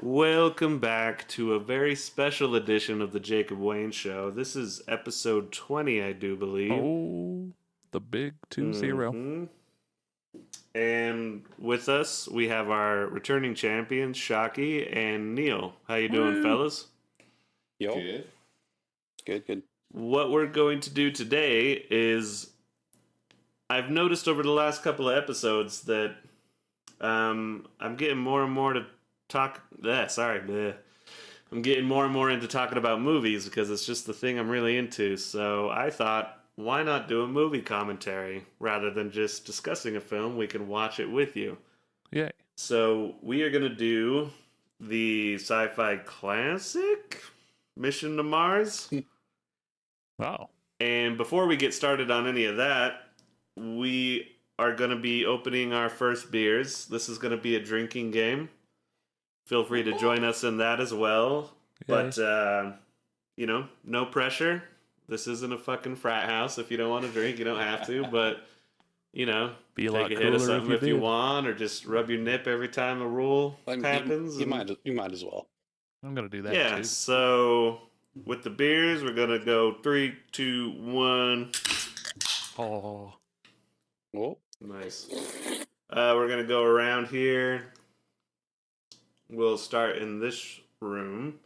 Welcome back to a very special edition of the Jacob Wayne Show. This is episode 20, I do believe. Oh, the big 2-0. And with us, we have our returning champions, Shockey and Neal. How you doing, fellas? Yo. Good. What we're going to do today is, I've noticed over the last couple of episodes that I'm getting more and more to I'm getting more and more into talking about movies because it's just the thing I'm really into. So I thought, why not do a movie commentary rather than just discussing a film? We can watch it with you. Yay. So we are going to do the Sci-Fi classic, Mission to Mars. Wow. And before we get started on any of that, we are going to be opening our first beers. This is going to be a drinking game. Feel free to join us in that as well. Yay. But, no pressure. This isn't a fucking frat house. If you don't want to drink, you don't have to. But, be a take lot a hit of something if you did. want, or just rub your nip every time a rule happens. You might as well. I'm going to do that, yeah, too. So with the beers, we're going to go 3, 2, 1. Oh. Oh. Nice. We're going to go around here. We'll start in this room.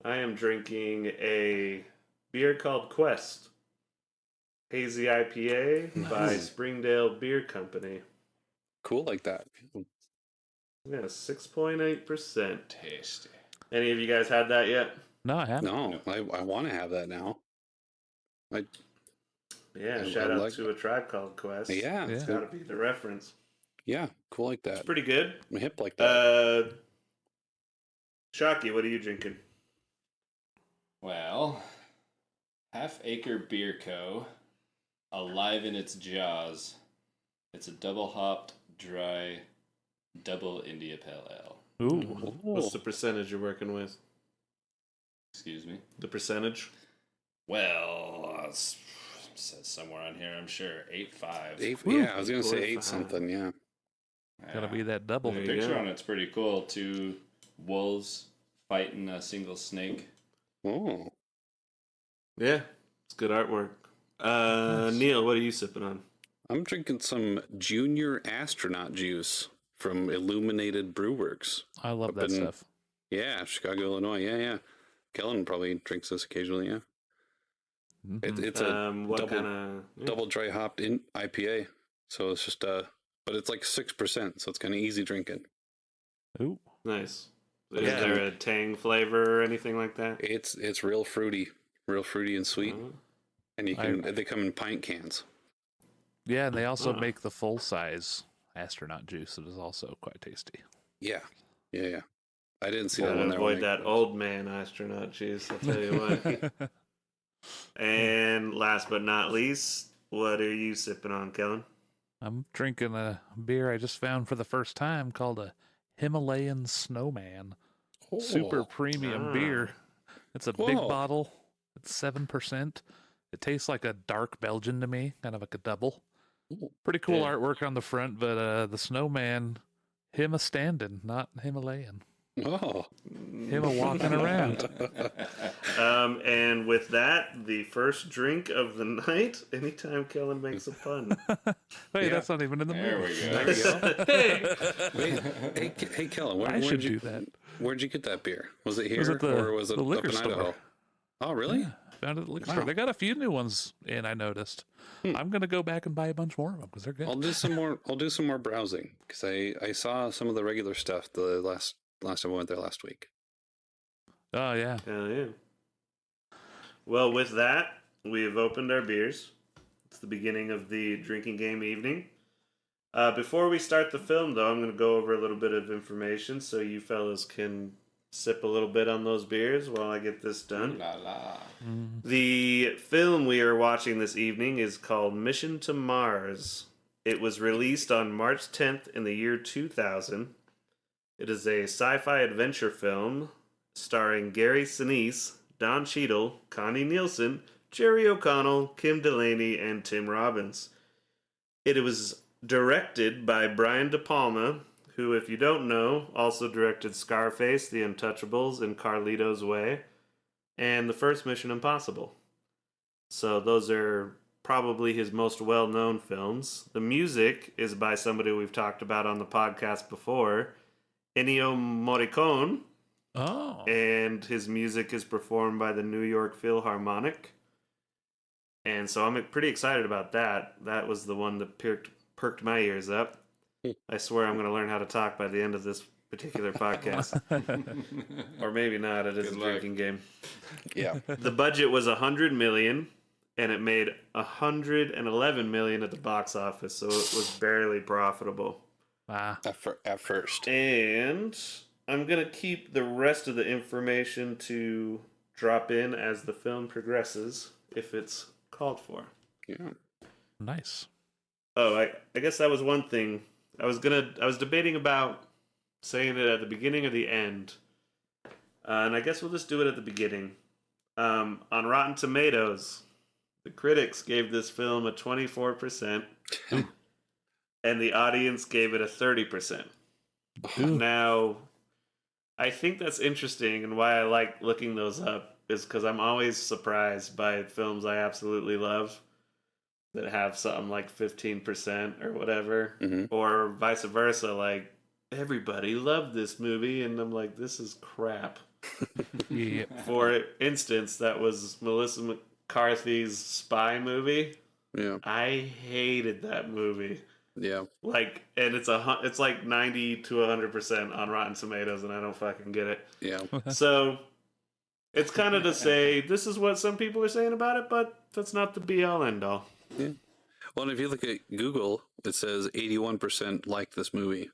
I am drinking a beer called Quest. Hazy IPA by Springdale Beer Company. Cool like that. Yeah, 6.8%. Tasty. Any of you guys had that yet? No, I haven't. No, I want to have that now. Shout out to A Tribe Called Quest. Yeah. It's got to be the reference. Yeah, cool like that. It's pretty good. I'm hip like that. Shockey, what are you drinking? Well, Half Acre Beer Co. Alive in its Jaws. It's a double hopped, dry, double India Pale Ale. Ooh. What's the percentage you're working with? Excuse me? The percentage? Well, it says somewhere on here, I'm sure. 8.5. Yeah, I was going to say 8 something, yeah. Gotta be that double. There The you picture go. on it's pretty cool. 2 wolves fighting a single snake. Oh. Yeah, it's good artwork. Nice. Neal, what are you sipping on? I'm drinking some Junior Astronaut juice from Illuminated Brewworks. I love Up that in- stuff. Yeah, Chicago, Illinois. Yeah. Kellen probably drinks this occasionally, yeah. Mhm. It's a What double- kind of double dry hopped in IPA. So it's just but it's like 6%, so it's kind of easy drinking. Ooh. nice? Is Yeah. there a tang flavor or anything like that? It's real fruity and sweet, Oh. and they come in pint cans. Yeah, and they also Oh. make the full-size astronaut juice. It is also quite tasty. Yeah. I didn't see that Gotta one there. avoid that old man astronaut juice, I'll tell you what. And last but not least, what are you sipping on, Kellen? I'm drinking a beer I just found for the first time called a Himalayan Snowman. Oh. Super premium Ah. beer. It's a big Whoa. bottle. It's 7%. It tastes like a dark Belgian to me, kind of like a double. Ooh. Pretty cool Yeah. artwork on the front, but the snowman, him a standing, not Himalayan. Oh. Him a walking around. And with that, the first drink of the night. Anytime Kellen makes a pun. Hey, Yeah. that's not even in the There movie. we go. There you go. Hey! Hey, Kellen, I should do that. where'd you get that beer? Was it here Was it or was it the up liquor in store? Idaho? Oh, really? Yeah, found it at the liquor Wow. store. They got a few new ones in, I noticed. I'm going to go back and buy a bunch more of them because they're good. I'll do some more. I'll do some more browsing because I saw some of the regular stuff the last time I went there last week. Oh, yeah. Hell yeah. Well, with that, we have opened our beers. It's the beginning of the drinking game evening. Before we start the film, though, I'm going to go over a little bit of information so you fellas can sip a little bit on those beers while I get this done. Ooh la la. The film we are watching this evening is called Mission to Mars. It was released on March 10th in the year 2000. It is a sci-fi adventure film starring Gary Sinise, Don Cheadle, Connie Nielsen, Jerry O'Connell, Kim Delaney, and Tim Robbins. It was directed by Brian De Palma, who, if you don't know, also directed Scarface, The Untouchables, and Carlito's Way, and the first Mission Impossible. So those are probably his most well-known films. The music is by somebody we've talked about on the podcast before, Ennio Morricone, Oh. and his music is performed by the New York Philharmonic. And so I'm pretty excited about that. That was the one that perked my ears up. I swear I'm going to learn how to talk by the end of this particular podcast. Or maybe not. It is Good a luck. drinking game. Yeah. The budget was $100 million, and it made $111 million at the box office, so it was barely profitable. Ah. At first. And I'm going to keep the rest of the information to drop in as the film progresses, if it's called for. Yeah. Nice. Oh, I guess that was one thing. I was debating about saying it at the beginning or the end. And I guess we'll just do it at the beginning. On Rotten Tomatoes, the critics gave this film a 24%, and the audience gave it a 30%. Ooh. Now, I think that's interesting, and why I like looking those up is because I'm always surprised by films I absolutely love that have something like 15% or whatever, or vice versa. Like, everybody loved this movie, and I'm like, this is crap. Yeah. For instance, that was Melissa McCarthy's spy movie. Yeah. I hated that movie. Yeah. Like, and it's like 90 to 100% on Rotten Tomatoes, and I don't fucking get it. Yeah. So it's kind of to say this is what some people are saying about it, but that's not the be all end all. Yeah. Well, and if you look at Google, it says 81% like this movie.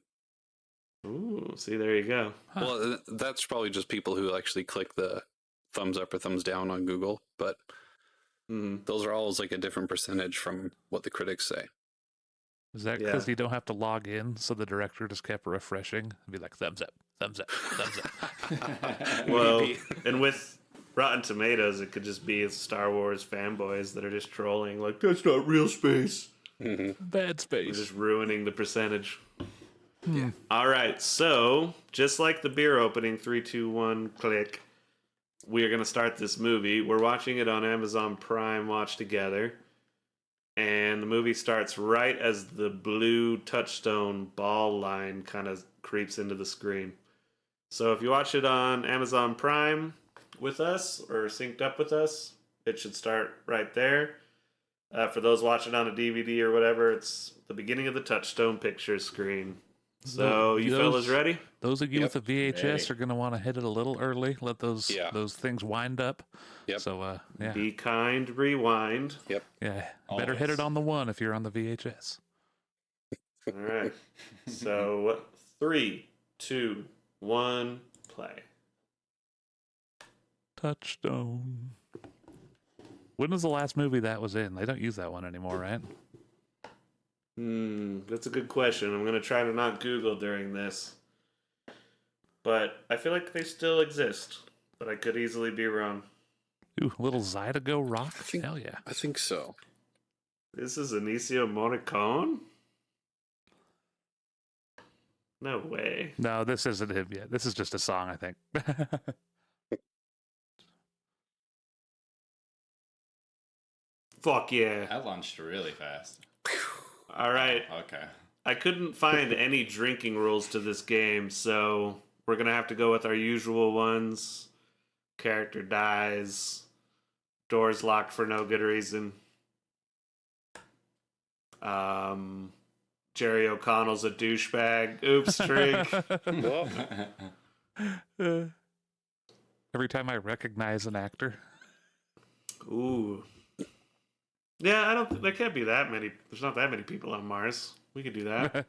Ooh, see, there you go. Huh. Well, that's probably just people who actually click the thumbs up or thumbs down on Google, but those are always like a different percentage from what the critics say. Is that because you don't have to log in, so the director just kept refreshing? It'd be like, thumbs up, thumbs up, thumbs up. Well, and with Rotten Tomatoes, it could just be Star Wars fanboys that are just trolling, like, that's not real space. Bad They're space. just ruining the percentage. Yeah. All right, so just like the beer opening, 3, 2, 1, click. We are going to start this movie. We're watching it on Amazon Prime Watch Together. And the movie starts right as the blue touchstone ball line kind of creeps into the screen. So if you watch it on Amazon Prime with us or synced up with us, it should start right there. For those watching on a DVD or whatever, it's the beginning of the touchstone picture screen. So you fellas ready? Those of you Yep. with a VHS Ready. are going to want to hit it a little early. Let those things wind up. Yep. So, yeah. Be kind, rewind. Yep. Yeah. Better hit it Always. on the one if you're on the VHS. All right. So 3, 2, 1, play. Touchstone. When was the last movie that was in? They don't use that one anymore, right? That's a good question. I'm going to try to not Google during this. But I feel like they still exist. But I could easily be wrong. Ooh, little Zydeco rock? think- Hell yeah. I think so. This is Ennio Morricone? No way. No, this isn't him yet. This is just a song, I think. Fuck yeah. That launched really fast. All right. Okay. I couldn't find any drinking rules to this game, so we're going to have to go with our usual ones. Character dies. Doors locked for no good reason. Jerry O'Connell's a douchebag. Oops, Trig. Every time I recognize an actor. Ooh. Yeah, I don't. There can't be that many. There's not that many people on Mars. We could do that.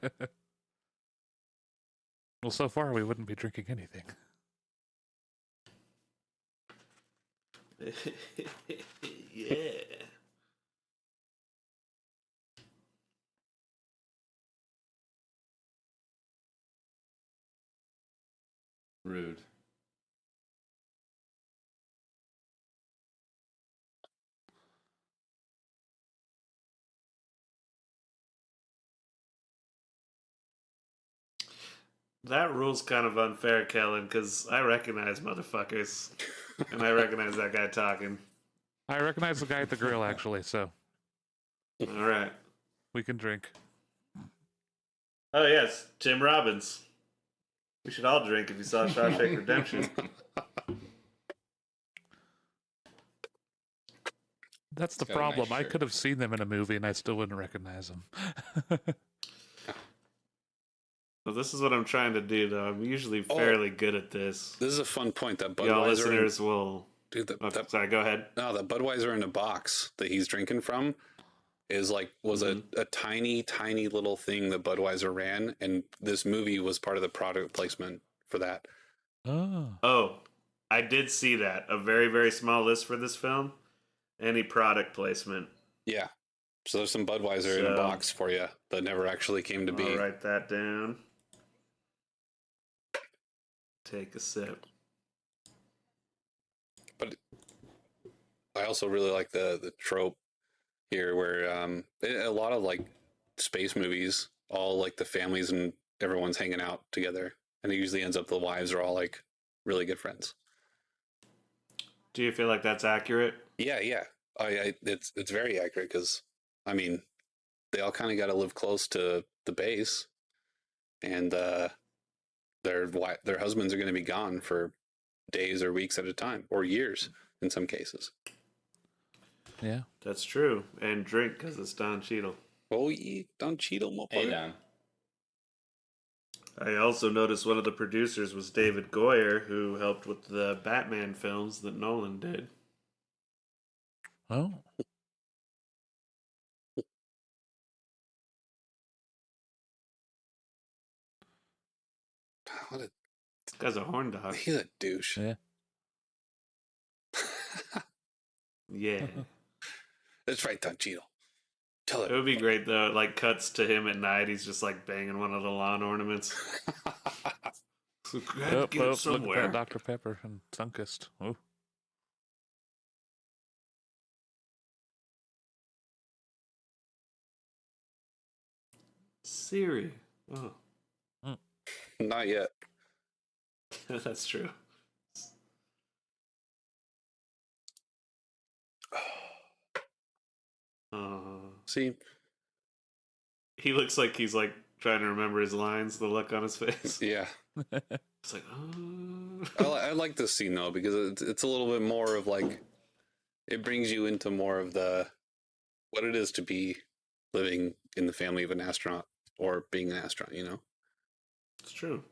Well, so far we wouldn't be drinking anything. Yeah. Rude. That rule's kind of unfair, Kellen, because I recognize motherfuckers. And I recognize that guy talking. I recognize the guy at the grill, actually, so All right. we can drink. Oh, yes. Tim Robbins. We should all drink if you saw Shawshank Redemption. That's the Got a problem. nice I shirt. could have seen them in a movie and I still wouldn't recognize them. Well, this is what I'm trying to do, though. I'm usually fairly good at this. This is a fun point that Y'all Budweiser. listeners will... Dude, sorry, go ahead. no, the Budweiser in a box that he's drinking from is like a tiny, tiny little thing that Budweiser ran, and this movie was part of the product placement for that. Oh, I did see that. A very, very small list for this film. Any product placement. Yeah. So there's some Budweiser in a box for you that never actually came to be. I'll write that down. Take a sip. But I also really like the trope here where a lot of like space movies, all like the families and everyone's hanging out together, and it usually ends up the wives are all like really good friends. Do you feel like that's accurate? Yeah. It's very accurate because I mean they all kind of got to live close to the base, and their husbands are going to be gone for days or weeks at a time, or years in some cases. Yeah. That's true. And drink because it's Don Cheadle. Oh, yeah, Don Cheadle, motherfucker. Hey, Don. I also noticed one of the producers was David Goyer, who helped with the Batman films that Nolan did. Oh. What a, This guy's a horn dog. he's a douche. Yeah. Yeah. That's right, Don Cheadle. Tell It it. would be great, though. It, like, cuts to him at night. He's just, like, banging one of the lawn ornaments. So, I had to get it Look at somewhere. that Dr. Pepper and Sunkist. Oh. Siri. Oh, Not yet. that's true. See, He looks like he's, like, trying to remember his lines, the look on his face. yeah. It's like, I like this scene though because it's a little bit more of like it brings you into more of the what it is to be living in the family of an astronaut or being an astronaut, you know? It's true.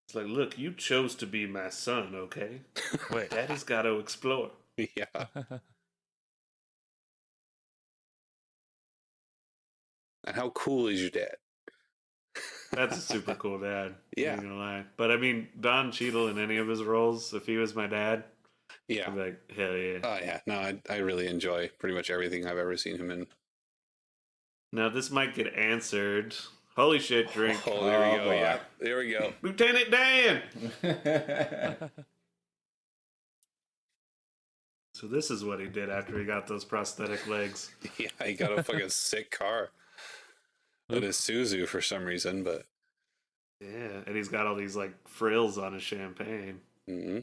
It's like, look, you chose to be my son, okay? Wait. Daddy's got to explore. Yeah. And how cool is your dad? That's a super cool dad. Yeah. I'm not gonna lie. But I mean, Don Cheadle in any of his roles, if he was my dad, Yeah. I'd be like, hell yeah. Oh yeah. No, I really enjoy pretty much everything I've ever seen him in. Now, this might get answered. Holy shit, drink. Oh, there we Oh, go. boy. Yeah. There we go. Lieutenant Dan! So this is what he did after he got those prosthetic legs. Yeah, he got a fucking sick car. An Isuzu for some reason, but Yeah, and he's got all these, like, frills on his champagne. mm-hmm.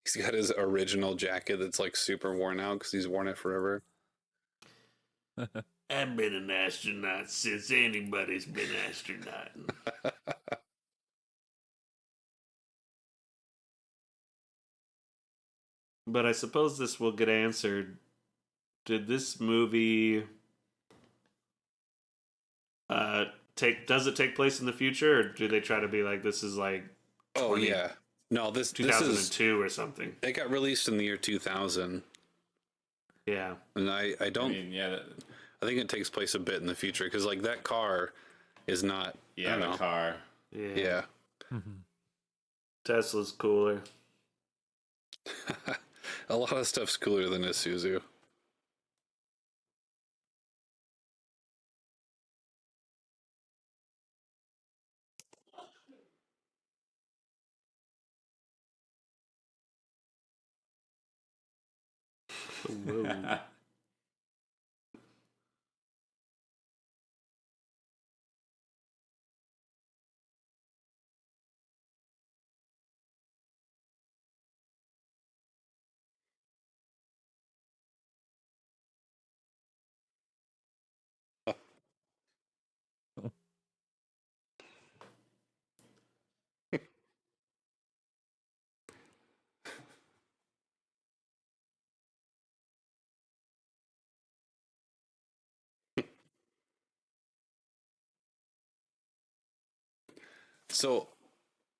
He's got his original jacket that's like super worn out because he's worn it forever. I've been an astronaut since anybody's been astronauting. but I suppose this will get answered. Did this movie does it take place in the future, or do they try to be like this is like 20, no, this 2002 or something? It got released in the year 2000. Yeah, and I don't. I mean, yeah, I think it takes place a bit in the future because like that car is not. yeah, the car. Yeah. Mm-hmm. Tesla's cooler. A lot of stuff's cooler than Isuzu. Whoa. So,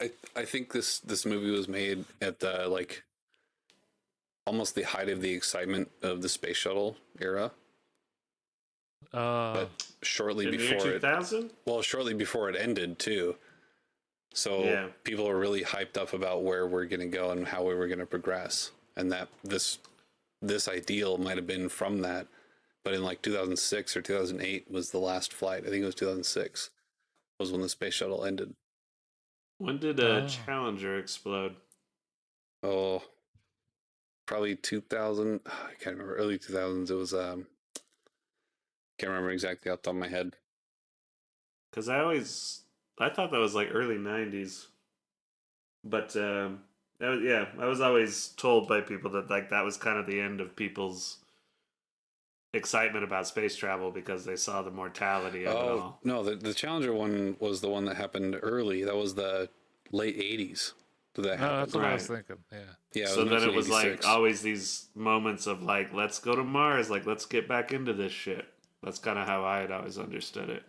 I think this movie was made at the like almost the height of the excitement of the space shuttle era. But shortly in before the year 2000? shortly before it ended too. So people were really hyped up about where we're going to go and how we were going to progress, and that this ideal might have been from that. But in like 2006 or 2008 was the last flight. I think it was 2006 was when the space shuttle ended. When did Challenger explode? Oh, probably 2000. I can't remember. Early 2000s. It was can't remember exactly off the top of my head. Because I thought that was like early 90s. But I was always told by people that like that was kind of the end of people's excitement about space travel because they saw the mortality of it all. No, the Challenger one was the one that happened early. That was the late 80s. That happened. That's what I was thinking. Yeah. So then it was like always these moments of like, let's go to Mars, like let's get back into this shit. That's kind of how I had always understood it.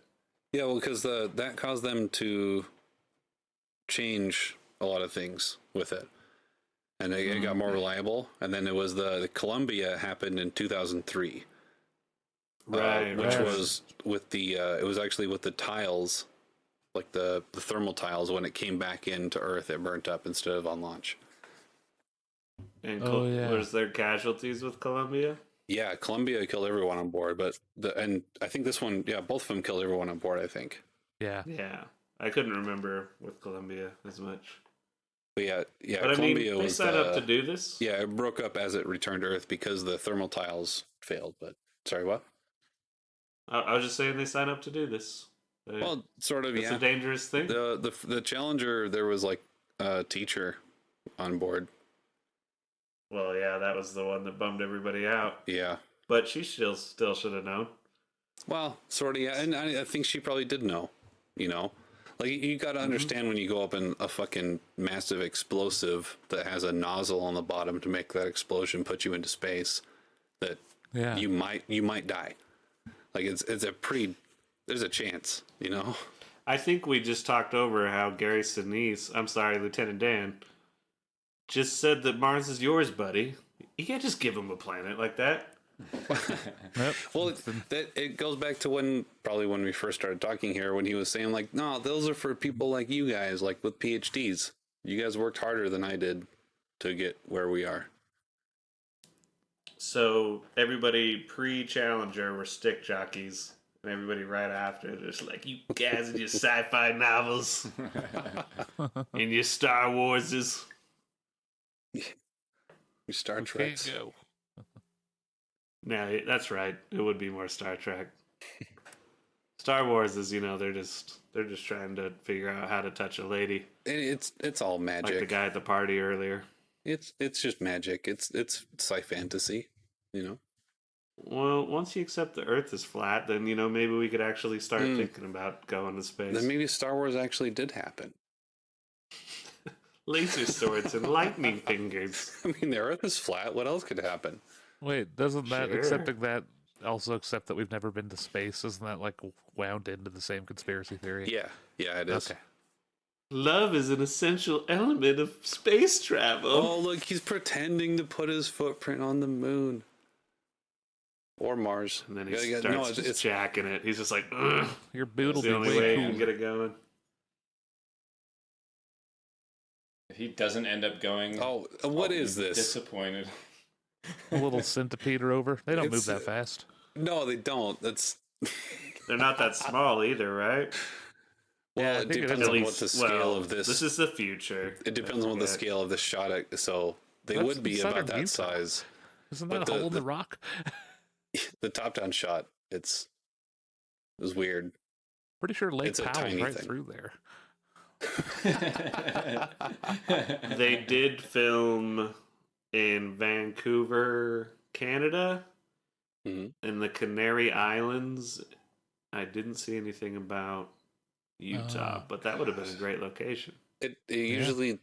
Yeah, well, because that caused them to change a lot of things with it, and it got more reliable. And then it was the Columbia happened in 2003. Which was with the it was actually with the tiles, like the thermal tiles. When it came back into Earth, it burnt up instead of on launch. And was there casualties with Columbia? Yeah, Columbia killed everyone on board, but and I think this one, both of them killed everyone on board. I think. Yeah, I couldn't remember with Columbia as much. But but Columbia they signed up to do this. Yeah, it broke up as it returned to Earth because the thermal tiles failed. But sorry, what? I was just saying they signed up to do this. Well, sort of. It's a dangerous thing. The Challenger, there was like a teacher on board. Well, yeah, that was the one that bummed everybody out. Yeah, but she still should have known. Well, sort of. Yeah, and I think she probably did know. You know, like you got to understand when you go up in a fucking massive explosive that has a nozzle on the bottom to make that explosion put you into space. That you might die. Like it's a pretty. There's a chance, you know. I think we just talked over how Gary Sinise, I'm sorry, Lieutenant Dan, just said that Mars is yours, buddy. You can't just give him a planet like that. Well, it goes back to when we first started talking here, when he was saying like, no, those are for people like you guys, like with PhDs. You guys worked harder than I did to get where we are. So everybody pre-Challenger were stick jockeys, and everybody right after just like, you guys and your sci-fi novels and your Star Warses. Your Star Trek. Go. No, that's right. It would be more Star Trek. Star Wars is, they're just trying to figure out how to touch a lady. It's all magic. Like the guy at the party earlier. It's just magic. It's sci fantasy, you know. Well, once you accept the Earth is flat, then maybe we could actually start thinking about going to space. Then maybe Star Wars actually did happen. laser swords and lightning fingers. I mean, the Earth is flat. What else could happen? Wait, doesn't that Sure. accepting that also accept that we've never been to space? Isn't that like wound into the same conspiracy theory? Yeah, it is. Okay. Love is an essential element of space travel. Oh, look, he's pretending to put his footprint on the moon. Or Mars. And then he Yeah, starts just jacking it. He's just like, ugh. Your boot will That's the be only way way you cool. can get it going. If he doesn't end up going, Oh, what I'll is be this? Disappointed. A little centipede rover. They don't It's- move that fast. No, they don't. That's They're not that small either, right? well, Yeah, I it think it depends is. on what the scale of this. This is the future. It depends on what the scale of the shot. So they That's would be Southern about that Utah. size. Isn't But that a hole in the rock? The top-down shot, it was weird. Pretty sure Lake It's a Powell's tiny right thing. through there. They did film in Vancouver, Canada, Mhm. in the Canary Islands. I didn't see anything about Utah, Oh, but that would have been a great location. It usually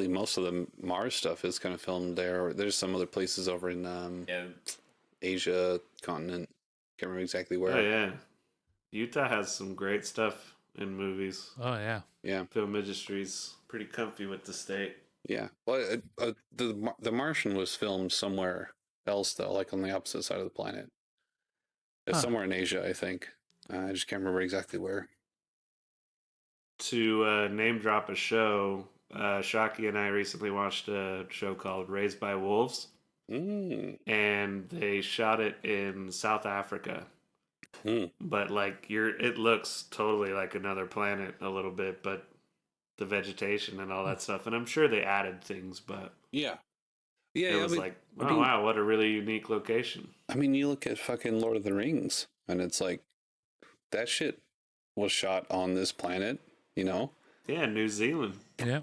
most of the Mars stuff is kind of filmed there. There's some other places over in Yeah, Asia continent. Can't remember exactly where. Oh yeah, Utah has some great stuff in movies. Oh yeah. Yeah, Film industry's pretty comfy with the state. yeah. Well, the Martian was filmed somewhere else though, like on the opposite side of the planet. It's Huh. somewhere in Asia, I think. I just can't remember exactly where. To name drop a show, Shockey and I recently watched a show called Raised by Wolves, and they shot it in South Africa. But like it looks totally like another planet a little bit, but the vegetation and all that stuff. And I'm sure they added things, but Yeah, it was like, oh wow, what a really unique location. I mean, you look at fucking Lord of the Rings, and it's like that shit was shot on this planet, you know? Yeah, New Zealand. Yeah.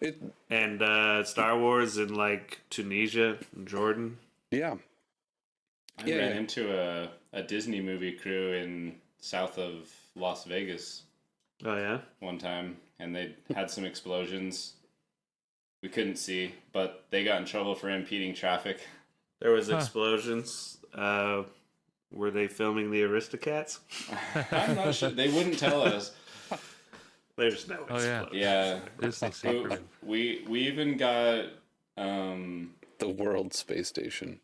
Yeah. And Star Wars in like Tunisia and Jordan. Yeah. I ran into a Disney movie crew in south of Las Vegas Oh yeah. one time, and they had some explosions. We couldn't see, but they got in trouble for impeding traffic. There was explosions. Were they filming the Aristocats? I'm not sure. They wouldn't tell us. There's no Oh, yeah. explosions. Yeah. Disney secret. We even got The World Space Station.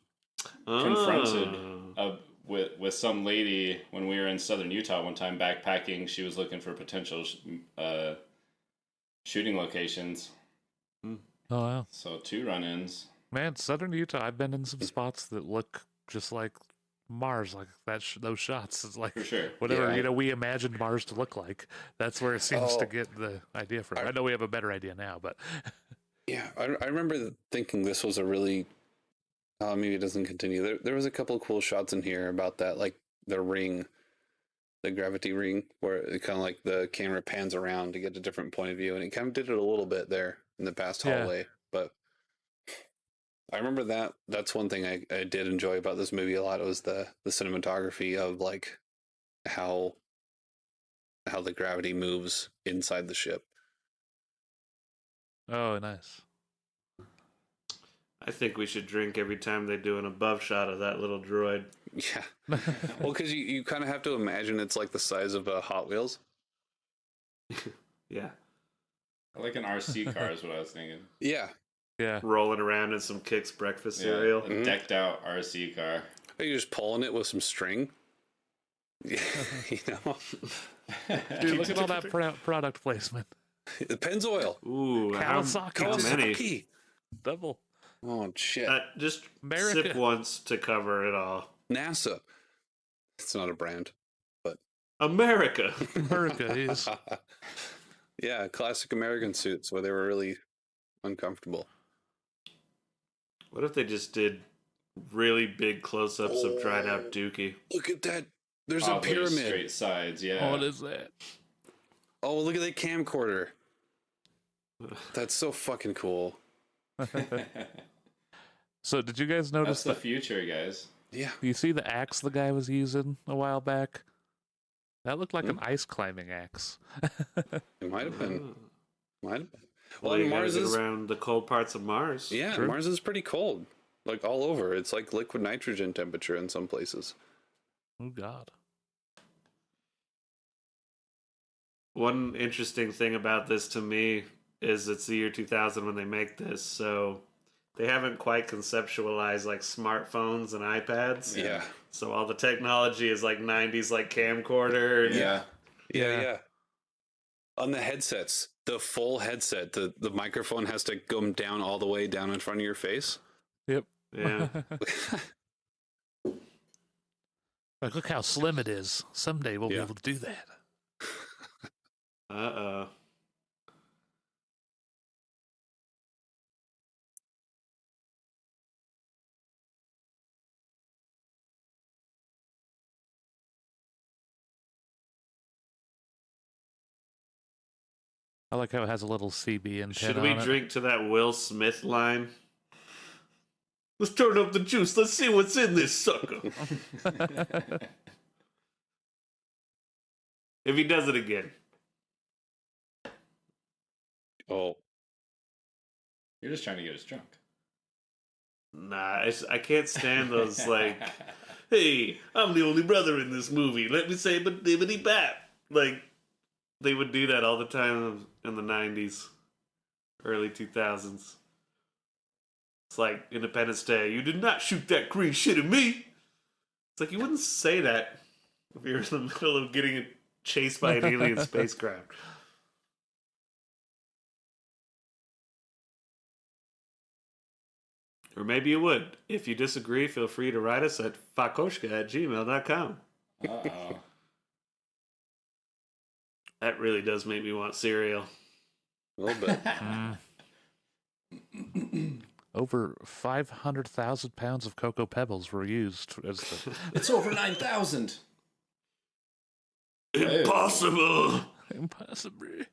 confronted Oh. with some lady when we were in southern Utah one time backpacking. She was looking for potential shooting locations. Oh wow. So 2 run-ins. Man, Southern Utah, I've been in some spots that look just like Mars, like those shots. It's like For sure. whatever Yeah. we imagined Mars to look like. That's where it seems to Oh. get the idea from. I know we have a better idea now, but Yeah, I remember thinking this was a really. Maybe it doesn't continue. There was a couple of cool shots in here about that, like the ring, the gravity ring, where it kind of like the camera pans around to get a different point of view, and it kind of did it a little bit there in the past Yeah. hallway. But I remember that. That's one thing I did enjoy about this movie a lot. It was the cinematography of like how the gravity moves inside the ship. oh nice. I think we should drink every time they do an above shot of that little droid. Yeah. Well, because you kind of have to imagine it's like the size of a Hot Wheels. Yeah. Like an RC car is what I was thinking. Yeah. Yeah. Rolling around in some Kix breakfast cereal. A decked out RC car. Are you just pulling it with some string? You know? Dude, look at all that product placement. The Pennzoil. Ooh, how Kawasaki. many? Kawasaki. Double. Oh, shit. Just America. sip once to cover it all. NASA. It's not a brand, but. America. America is. Yeah, classic American suits where they were really uncomfortable. What if they just did really big close-ups of dried out Dookie? Look at that. There's a Oddly pyramid. straight sides, yeah. What is that? Oh, look at that camcorder. That's so fucking cool. So did you guys notice That's the future, guys. Yeah. you see the axe the guy was using a while back? That looked like an ice climbing axe. It might have been. Might have been. Well, you gotta get around the cold parts of Mars. Yeah, True. Mars is pretty cold. Like all over. It's like liquid nitrogen temperature in some places. Oh God. One interesting thing about this to me is it's the year 2000 when they make this, so they haven't quite conceptualized like smartphones and iPads. Yeah. So all the technology is like 90s, like camcorder. And Yeah. On the headsets, the full headset, the microphone has to come down all the way down in front of your face. Yep. Yeah. Like, look how slim it is. Someday we'll be able to do that. Uh-oh. I like how it has a little CB antenna. Should we on drink to that Will Smith line? Let's turn up the juice. Let's see what's in this sucker. If he does it again. Oh. You're just trying to get us drunk. Nah, I can't stand those, like, hey, I'm the only brother in this movie. Let me say bibbity bap. Like, they would do that all the time in the 90s, early 2000s. It's like Independence Day. You did not shoot that green shit at me. It's like you wouldn't say that if you're in the middle of getting chased by an alien spacecraft. Or maybe you would. If you disagree, feel free to write us at fakoshka@gmail.com. Uh-oh. That really does make me want cereal. A little bit. Over 500,000 pounds of Cocoa Pebbles were used as the... It's over 9,000. Impossible! Impossible.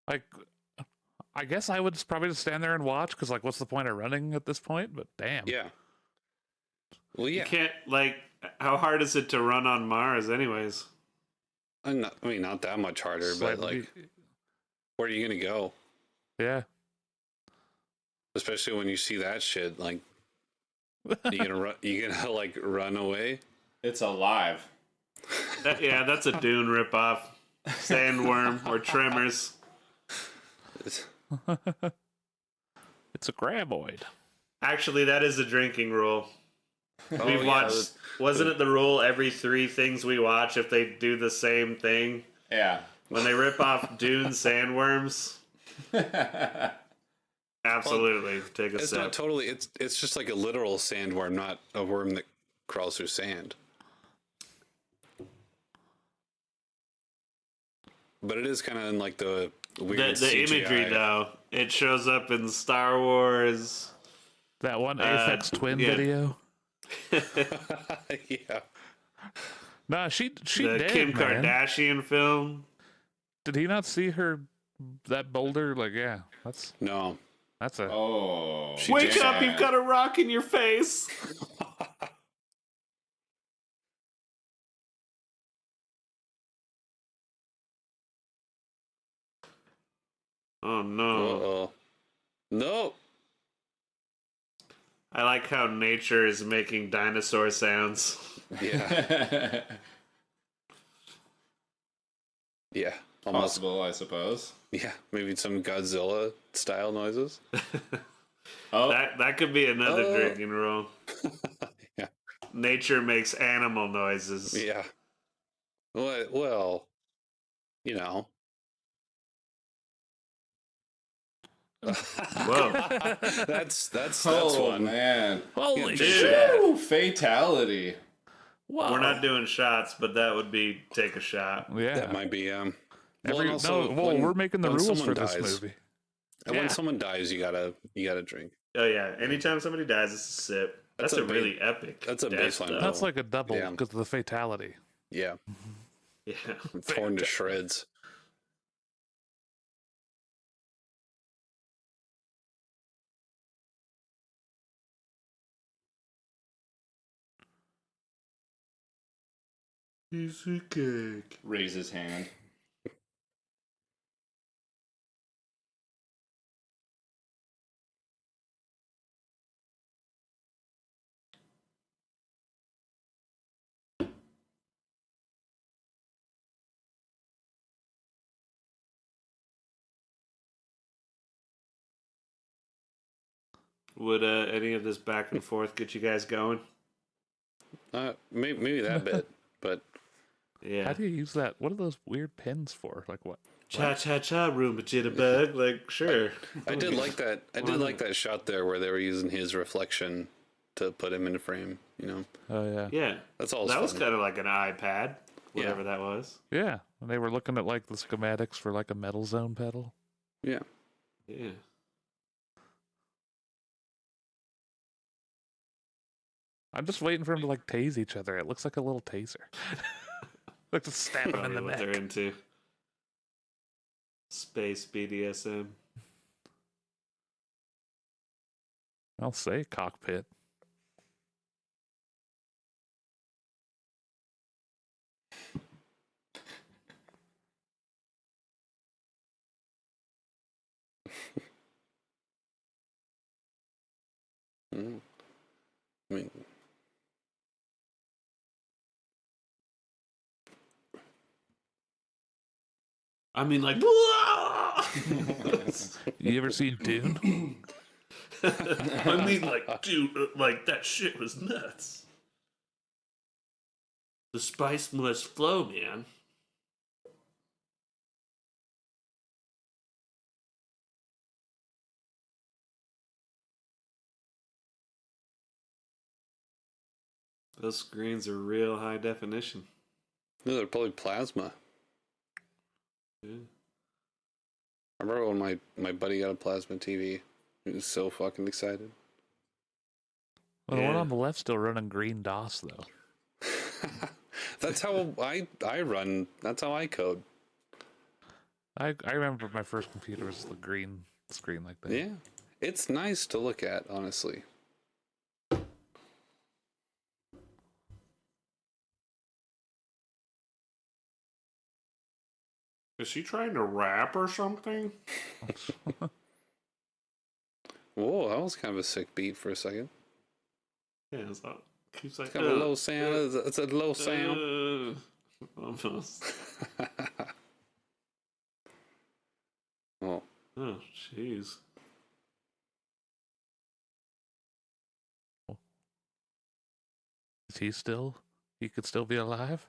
Like, I guess I would probably just stand there and watch, because, like, what's the point of running at this point? But damn. Yeah. Well, You yeah. can't, like, how hard is it to run on Mars, anyways? I mean, not that much harder, but like, where are you gonna go? Yeah. Especially when you see that shit, like, you gonna run? You gonna like run away? It's alive. Yeah, that's a Dune ripoff. Sandworm or Tremors. It's a graboid. Actually, that is a drinking rule. Oh, We've yeah, watched. Wasn't it the rule every 3 things we watch if they do the same thing? Yeah. When they rip off Dune sandworms, absolutely take a It's sip. not totally. It's just like a literal sandworm, not a worm that crawls through sand. But it is kind of in like the weird The imagery, though, it shows up in Star Wars. That one Aphex Twin video. Yeah. Nah, she The dead, Kim man. Kardashian film. Did he not see her, that boulder? Like, yeah, No. that's a... Oh. Wake damn. up, you've got a rock in your face. Oh, no. Uh-oh. No. I like how nature is making dinosaur sounds. Yeah. Yeah. Almost. Possible, I suppose. Yeah. Maybe some Godzilla style noises. Oh, That could be another drinking rule. Yeah. Nature makes animal noises. Yeah. Well, you know. Whoa. That's oh one. man. Holy Dude. shit! Woo, fatality. Wow. We're not doing shots, but that would be take a shot. Yeah. That might be well, Every, and also, when- we're making the when rules someone for this dies- movie. And Yeah. when someone dies, you gotta drink. Oh yeah, anytime somebody dies, it's a sip. That's a really epic. that's a death, baseline though. That's like a double Yeah. because of the fatality. Yeah. Yeah. Torn to shreds. Piece of cake. Raise his hand. Would any of this back and forth get you guys going? Maybe that bit, but Yeah. How do you use that? What are those weird pins for? Like what? Cha-cha-cha, Roomba jitterbug. Like, sure. I did like that. I did like that shot there where they were using his reflection to put him into frame. You know. Oh yeah. Yeah. That's all. That was kind of like an iPad, whatever that was. Yeah. And they were looking at like the schematics for like a Metal Zone pedal. Yeah. Yeah. I'm just waiting for them to like tase each other. It looks like a little taser. Like to stab him in Probably the what they're neck. into. Space BDSM. I'll say cockpit. Mm. I mean, like, You ever seen Dune? I mean, like, dude, like, that shit was nuts. The spice must flow, man. Those screens are real high definition. no, they're probably plasma. Yeah. I remember when my buddy got a plasma TV. He was so fucking excited. Well, the one Yeah. on the left still running green DOS though. That's how I run. That's how I code. I remember my first computer was the green screen like that. Yeah, it's nice to look at, honestly. Is she trying to rap or something? Whoa, that was kind of a sick beat for a second. Yeah, it's not. Keeps like It's kind of a low sound. It's a low sound. Almost. Oh, Oh, jeez. Is he still? He could still be alive?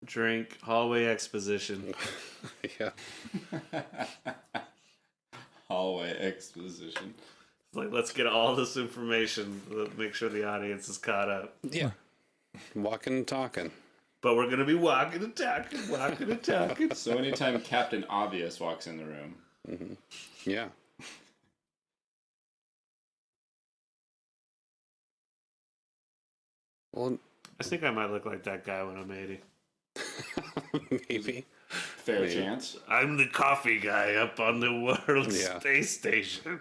Drink, hallway exposition. yeah. Hallway exposition. It's like, let's get all this information. Make sure the audience is caught up. Yeah. Walking and talking. But we're going to be walking and talking. So anytime Captain Obvious walks in the room. Mm-hmm. Yeah. Well, I think I might look like that guy when I'm 80. maybe. Fair Maybe. chance. I'm the coffee guy up on the World Yeah. Space Station.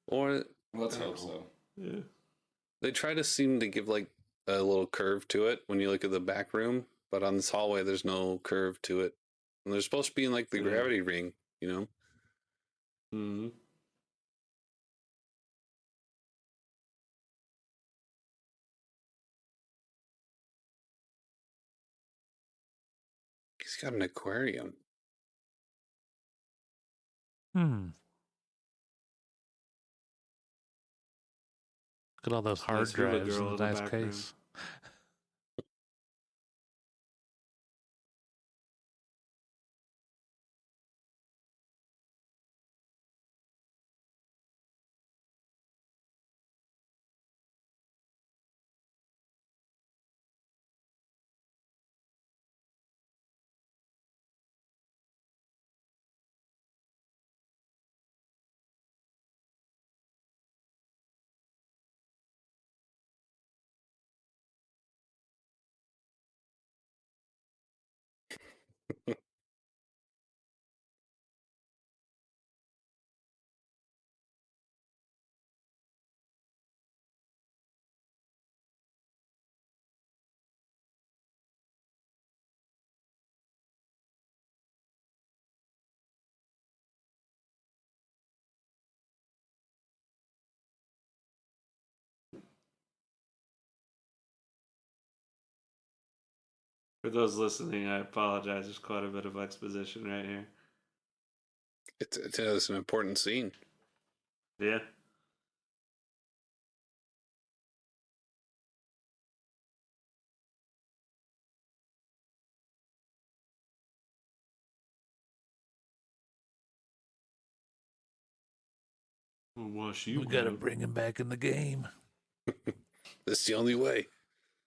Or Let's hope so. Yeah. they try to seem to give like a little curve to it when you look at the back room, but on this hallway there's no curve to it. And they're supposed to be in like the Yeah. gravity ring, you know? Mm-hmm. He's got an aquarium. Look at all those hard Nice hula drives girl in in the the nice background. case. For those listening, I apologize. There's quite a bit of exposition right here. It's an important scene. Yeah. I'll wash you. We gotta bring him back in the game. That's the only way.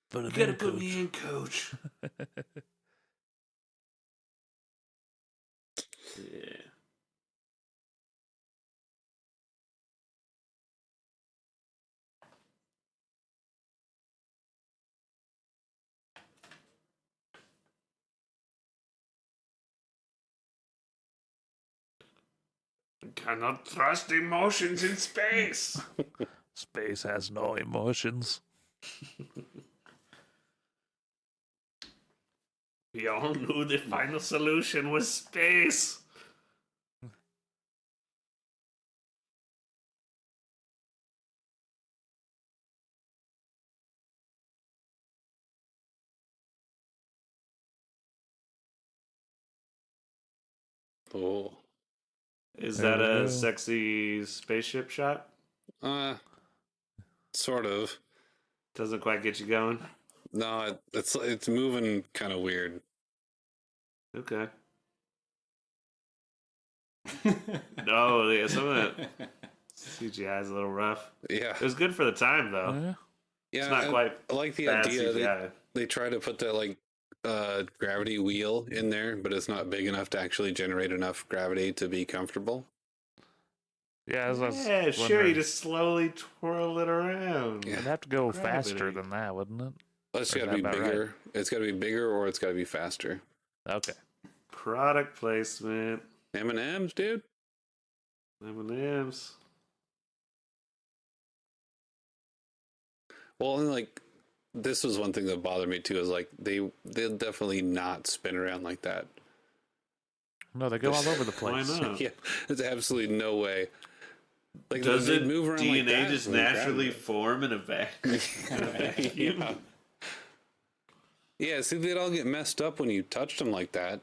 But You gotta put me in, coach. Yeah. Cannot trust emotions in space. Space has no emotions. We all knew the final solution was space. Oh. Is There that we a go. sexy spaceship shot? Sort of. Doesn't quite get you going. No, it's moving kind of weird. Okay. No, yeah, some of that CGI is a little rough. Yeah, It was good for the time, though. Yeah. yeah. It's not quite I like the bad idea. CGI. They try to put that like gravity wheel in there, but it's not big enough to actually generate enough gravity to be comfortable. Yeah, I was Yeah, sure, you wondering. just slowly twirl it around. Yeah. It'd have to go Gravity. faster than that, wouldn't it? It's Or got is to be that about bigger. It's got to be bigger, or it's got to be faster. Okay. Product placement. M&M's, dude. M&M's. Well, and like this was one thing that bothered me too. Is like they'll definitely not spin around like that. No, they go all over the Why place. not? Yeah, there's absolutely no way. Like Does they'd it move around DNA like that just when they grabbed naturally it. form in a vacuum? Yeah. Yeah, see, they'd all get messed up when you touched them like that.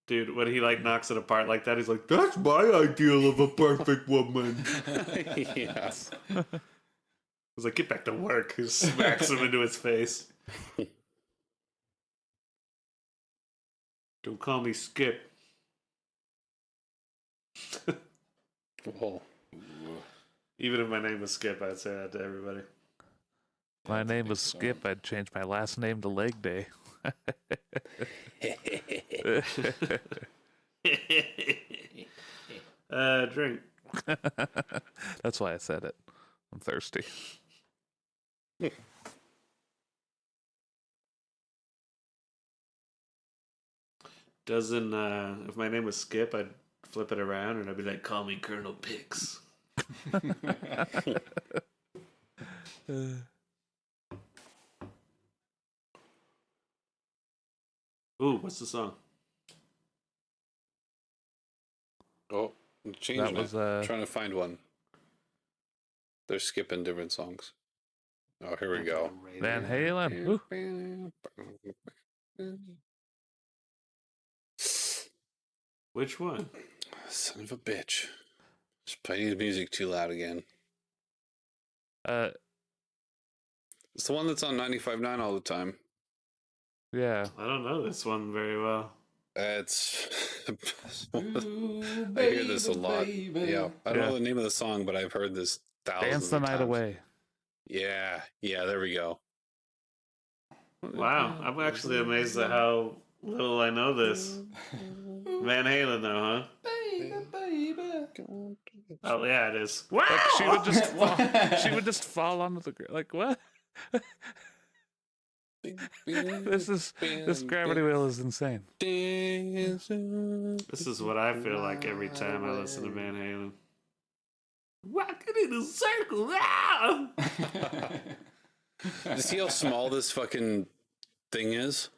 Dude, when he like knocks it apart like that, he's like, "That's my ideal of a perfect woman." Yeah. I was like, "Get back to work!" He smacks him into his face. Don't call me Skip. Well, Even if my name was Skip, I'd say that to everybody. My name was Skip. I'd change my last name to Leg Day. Drink. That's why I said it. I'm thirsty. Doesn't if my name was Skip, I'd flip it around and I'd be like, "Call me Colonel Pix." Ooh, what's the song? oh, changing That was it. Trying to find one. They're skipping different songs. Oh, here we go. Van Halen. Ooh. Which one? Son of a bitch. Just playing his music too loud again. It's the one that's on 95.9 all the time. Yeah. I don't know this one very well. It's Ooh, I hear this a lot. baby. Yeah, I don't Yeah. know the name of the song, but I've heard this thousands Dance the of night times. away. Yeah, there we go. Wow, I'm actually amazed at how little I know this. Van Halen, though, huh? Baby, baby. Oh yeah, it is. Wow! Like she would just fall. She would just fall onto the ground. Like what? This gravity wheel is insane. This is what I feel like every time I listen to Van Halen. Walking in a circle. Ah! You see how small this fucking thing is?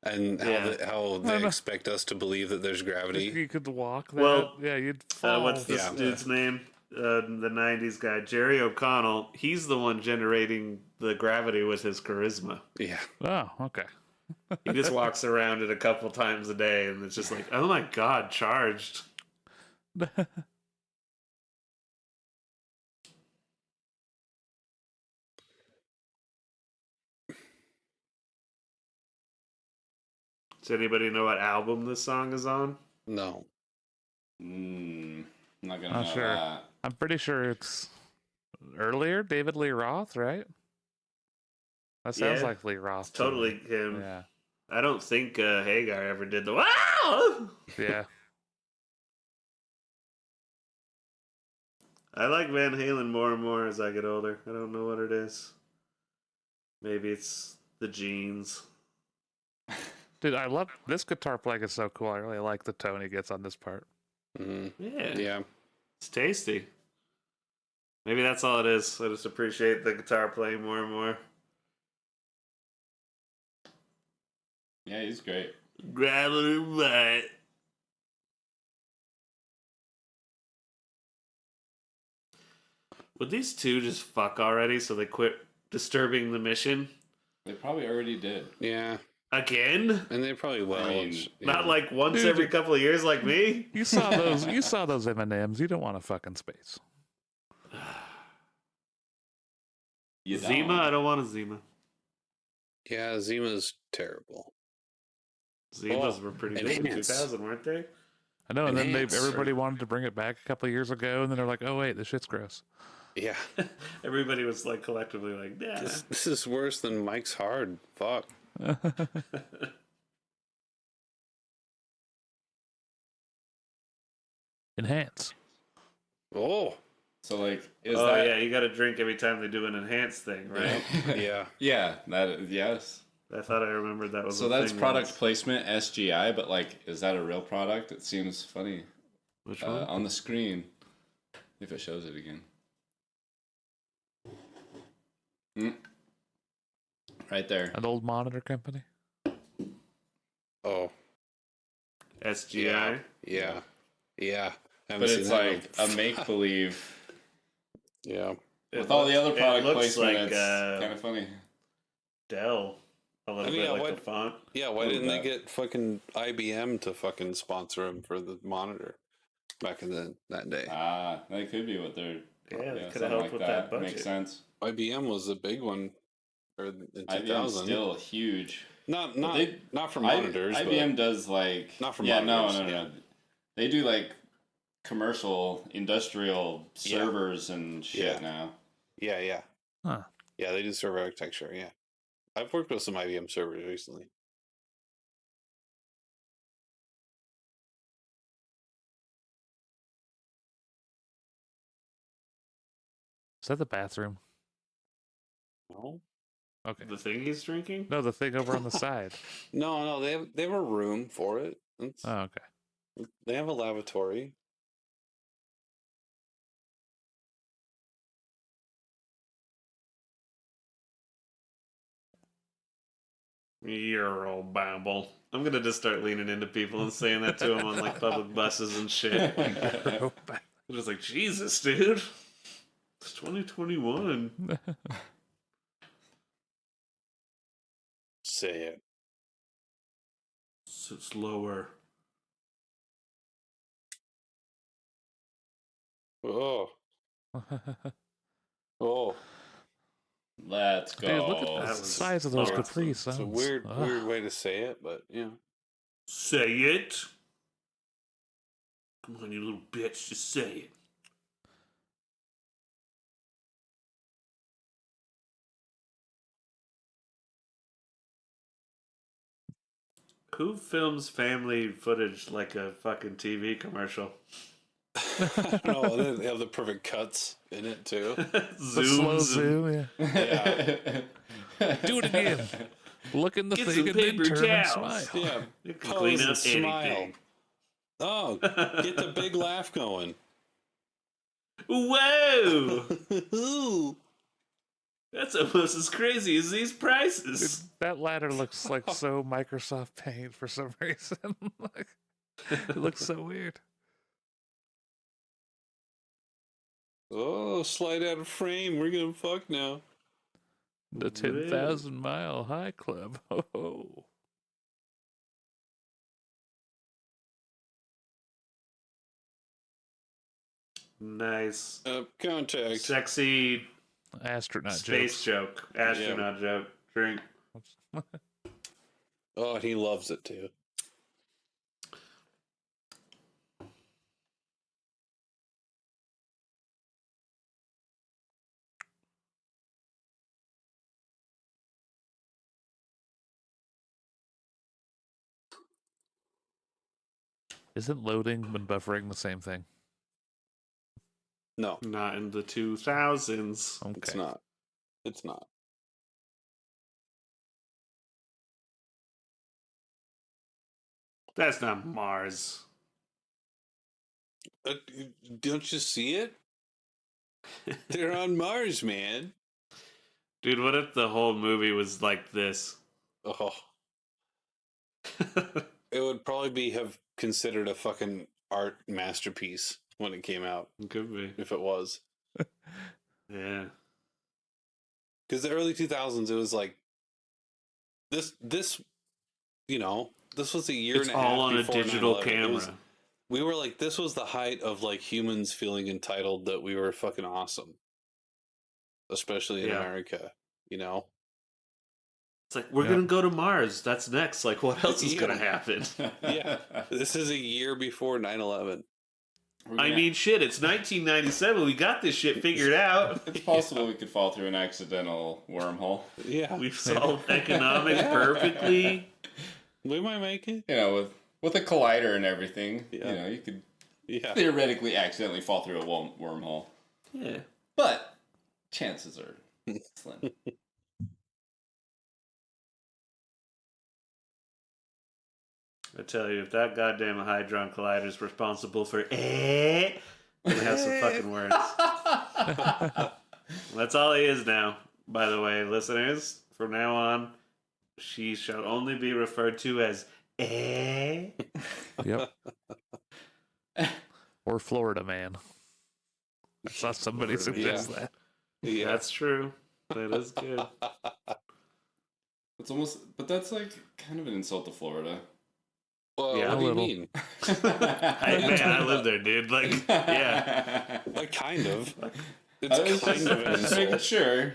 And how they expect us to believe that there's gravity? If you could walk that, Well, yeah, you'd fall. What's this dude's name? The 90s guy, Jerry O'Connell. He's the one generating the gravity with his charisma. Yeah. Oh, okay. He just walks around it a couple times a day, and it's just like, oh my god, charged. Does anybody know what album this song is on? No. I'm not gonna Not know sure. that. I'm pretty sure it's earlier, David Lee Roth, right? That sounds Yeah, like Lee Roth. It's totally him. Yeah. I don't think Hagar ever did the wow! Yeah. I like Van Halen more and more as I get older. I don't know what it is. Maybe it's the genes. Dude, I love this guitar playing is so cool. I really like the tone he gets on this part. Yeah. Yeah. It's tasty. Maybe that's all it is. I just appreciate the guitar playing more and more. Yeah, he's great. Gravity right. Would these two just fuck already so they quit disturbing the mission? They probably already did. Yeah. Again? And they probably will. I mean, yeah. Not like once Dude. every couple of years like me? You saw those M&Ms. You don't want a fucking space. You Zima? don't. I don't want a Zima. Yeah, Zima's terrible. Zimas were pretty good in enhance. 2000, weren't they? I know, and then Enhance, everybody wanted to bring it back a couple of years ago, and then they're like, "Oh wait, this shit's gross." Yeah. Everybody was like collectively like, yeah. This is worse than Mike's Hard. Fuck. Enhance. Oh. So like, is Oh that? yeah, you got to drink every time they do an enhanced thing, right? Yeah. Yeah, that is, yes. I thought I remembered that was. So a that's thing product once. placement SGI, but like, is that a real product? It seems funny Which one? on the screen if it shows it again. Right there. An old monitor company. Oh. SGI. Yeah. Yeah. But it's like a make believe. Yeah. With all the other product looks placement, like, it's kind of funny. Dell. A little bit like the font. Yeah, why didn't they get fucking IBM to fucking sponsor them for the monitor back in that day? That could be what they're. Yeah, they could have something helped like with that. that budget. Makes sense. IBM was a big one in 2000. IBM's still huge. Not for I- monitors. IBM does like Not for monitors. monitors, No. They do like commercial, industrial servers and shit Yeah. now. Yeah. Huh. Yeah, they do server architecture. Yeah, I've worked with some IBM servers recently. Is that the bathroom? No, Okay. The thing he's drinking? No, the thing over on the side. no, they have a room for it. Oh, okay. They have a lavatory. You're old Bible. I'm gonna just start leaning into people and saying that to them on like public buses and shit. I'm just like, Jesus, dude. It's 2021. Say it. Sit slower. Oh. Oh. Let's go. Dude, look at That the was size of those awesome. Capri It's a Suns. weird Ugh. way to say it, but yeah. Say it. Come on, you little bitch, just say it. Who films family footage like a fucking TV commercial? I don't know. They have the perfect cuts in it too. The slow zoom, yeah. Yeah. Do it again. Look in the Get thing some and then paper turn and towels. smile. Yeah, You can pose clean and up smile. anything. Oh, get the big laugh going. Whoa! Ooh. That's almost as crazy as these Dude, prices. that ladder looks like so Microsoft Paint for some reason. Like, it looks so weird. Oh, slide out of frame. We're gonna fuck now. The 10,000 Mile High Club. Oh. Nice. Contact. Sexy Astronaut space jokes. joke. Astronaut joke. Drink. Oh, he loves it too. Isn't loading and buffering the same thing? No, Not in the 2000s. Okay. it's not. It's not. That's not Mars. Don't you see it? They're on Mars, man. Dude, what if the whole movie was like this? Oh, it would probably have considered a fucking art masterpiece when it came out, Could be. if it was. Yeah. Because the early 2000s, it was like this, you know, this was a year It's and a half all on a before digital 9/11. camera. We were like, this was the height of like humans feeling entitled that we were fucking awesome, especially in Yeah. America. You know, It's like, we're Yep. going to go to Mars. That's next. Like, what else is Yeah. going to happen? Yeah. This is a year before 9/11. I mean, shit, it's 1997. We got this shit figured out. It's possible we could fall through an accidental wormhole. Yeah, We've solved economics perfectly. we might make it. You know, with a collider and everything, Yeah. you know, you could Yeah, theoretically accidentally fall through a wormhole. Yeah. But chances are slim. I tell you, if that goddamn Hydron Collider is responsible for we're gonna have some fucking words. That's all he is now, by the way, listeners. From now on, she shall only be referred to as Yep. Or Florida Man. I saw somebody Florida suggest Man. that. yeah. That's true. That is good. It's almost, but that's like kind of an insult to Florida. Well, Yeah, what a do you little. mean? I live there, dude. Like, yeah. Like, kind of. I It's was kind of an just making insult. sure.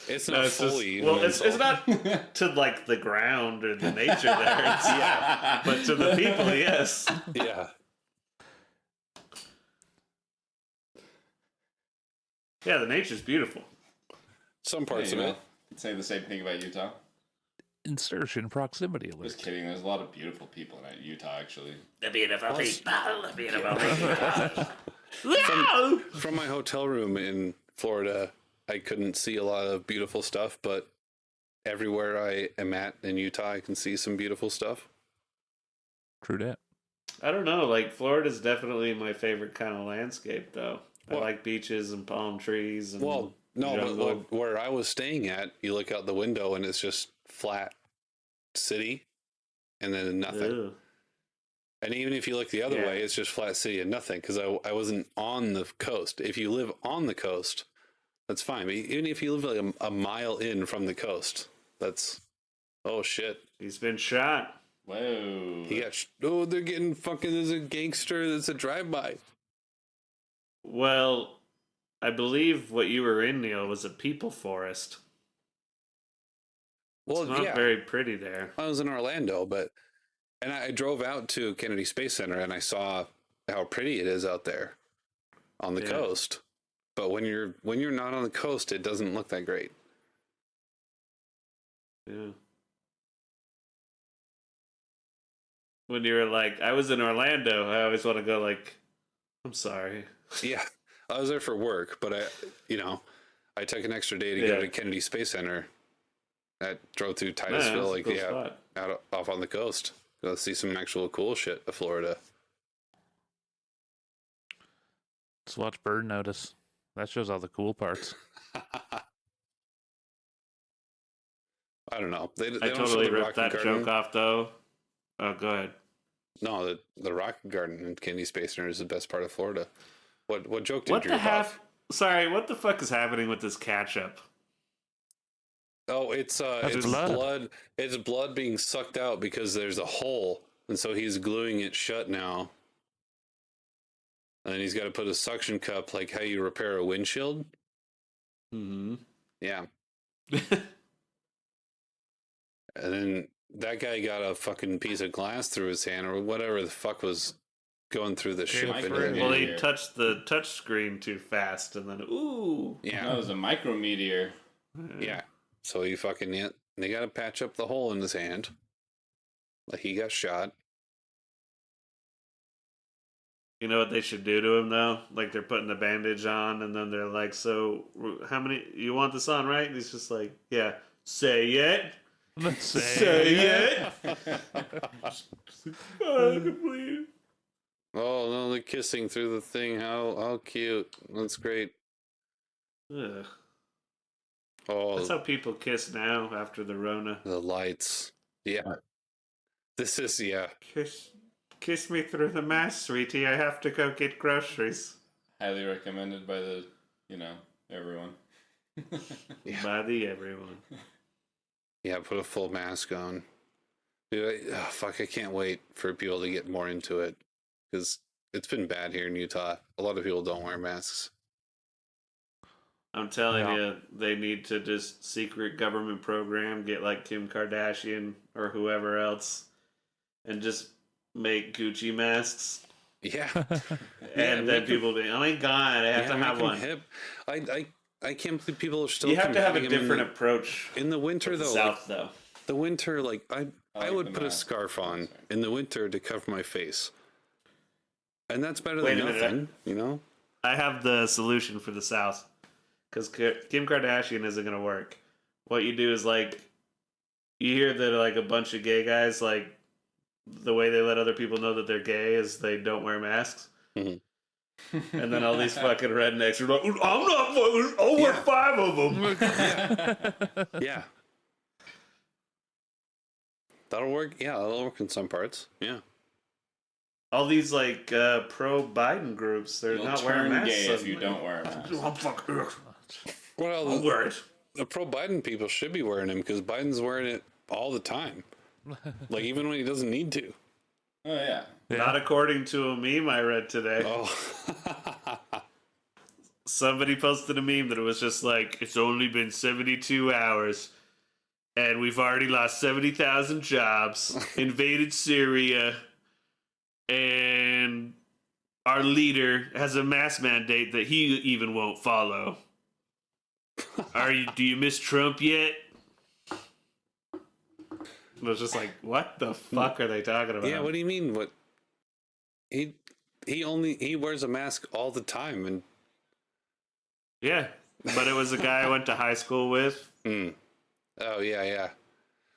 It's No, not it's just, fully. well, an it's insult. not to like the ground or the nature there. It's, yeah, but to the people, yes. Yeah. Yeah, the nature's beautiful. Some parts Hey, of you it. know, could say the same thing about Utah. Insertion proximity Just alert. kidding. There's a lot of beautiful people in Utah, actually. The beautiful Plus- people, the beautiful people. Wow! From my hotel room in Florida, I couldn't see a lot of beautiful stuff, but everywhere I am at in Utah, I can see some beautiful stuff. True that. I don't know. Like, Florida's definitely my favorite kind of landscape, though. I Well- like beaches and palm trees and Well, no, but jungle. where I was staying at, you look out the window and it's just flat city and then nothing. Ew. And even if you look the other Yeah. way, it's just flat city and nothing because I wasn't on the coast. If you live on the coast, that's fine. But even if you live like a mile in from the coast, that's, oh shit. He's been shot. Whoa. He got, oh, they're getting fucking, there's a gangster that's a drive-by. Well, I believe what you were in, Neil, was a people forest. Well, It's not yeah. very pretty there. I was in Orlando, and I drove out to Kennedy Space Center and I saw how pretty it is out there on the Yeah. coast. But when you're not on the coast, it doesn't look that great. Yeah. When you were like, I was in Orlando, I always want to go like, I'm sorry. Yeah, I was there for work, but I took an extra day to go Yeah. to Kennedy Space Center drove through Yeah, Titusville, that's a cool spot. off on the coast. Go see some actual cool shit of Florida. Let's watch Bird Notice. That shows all the cool parts. I don't know. They I don't totally show the ripped Rocket that Garden. joke off, though. Oh, go ahead. No, the Rocket Garden in Kennedy Space Center is the best part of Florida. What joke did What you the rip off? Sorry, what the fuck is happening with this catch-up? Oh, it's blood. blood. It's blood being sucked out because there's a hole, and so he's gluing it shut now. And then he's got to put a suction cup, like how you repair a windshield. Mm-hmm. Yeah. And then that guy got a fucking piece of glass through his hand, or whatever the fuck was going through the ship. Well, he touched the touch screen too fast, and then ooh. Yeah. That was a micrometeor. Yeah. So he fucking they got to patch up the hole in his hand. Like he got shot. You know what they should do to him though? Like they're putting the bandage on, and then they're like, "So, how many? You want this on, right?" And he's just like, "Yeah." Say it. Say it. Oh, I can believe. Oh no, they're kissing through the thing. How cute. That's great. Ugh. Oh, That's how people kiss now after the Rona. the lights. Yeah. This is, yeah. Kiss me through the mask, sweetie. I have to go get groceries. Highly recommended by the, everyone. By the everyone. Yeah, put a full mask on. Dude, fuck, I can't wait for people to get more into it. Because it's been bad here in Utah. A lot of people don't wear masks. I'm telling you, they need to just secret government program, get like Kim Kardashian or whoever else, and just make Gucci masks. Yeah. And then people be, oh my god, I have to have one. Hip. I can't believe people are still. You have to have a combating 'em different approach. in the winter, though. South, though. The winter, like I like would the put a mask. scarf on in the winter to cover my face, and that's better Wait than a minute. nothing, you know. I have the solution for the South. Because Kim Kardashian isn't going to work. What you do is, like, you hear that, like, a bunch of gay guys, like, the way they let other people know that they're gay is they don't wear masks. Mm-hmm. And then all these fucking rednecks are like, I'm not fucking, I'll wear 5 of them. Yeah. That'll work. Yeah, that'll work in some parts. Yeah. All these, like, pro-Biden groups, they're You'll not wearing turn masks. gay if suddenly. you don't wear a mask. I'm fucking, Well, I'll wear it. the pro-Biden people should be wearing them because Biden's wearing it all the time. Like, even when he doesn't need to. Oh, yeah. Not according to a meme I read today. Oh. Somebody posted a meme that it was just like, it's only been 72 hours and we've already lost 70,000 jobs, invaded Syria, and our leader has a mask mandate that he even won't follow. Do you miss Trump yet? It was just like, what the fuck are they talking about? Yeah, what do you mean? What? He wears a mask all the time, and Yeah, but it was a guy I went to high school with. Oh yeah.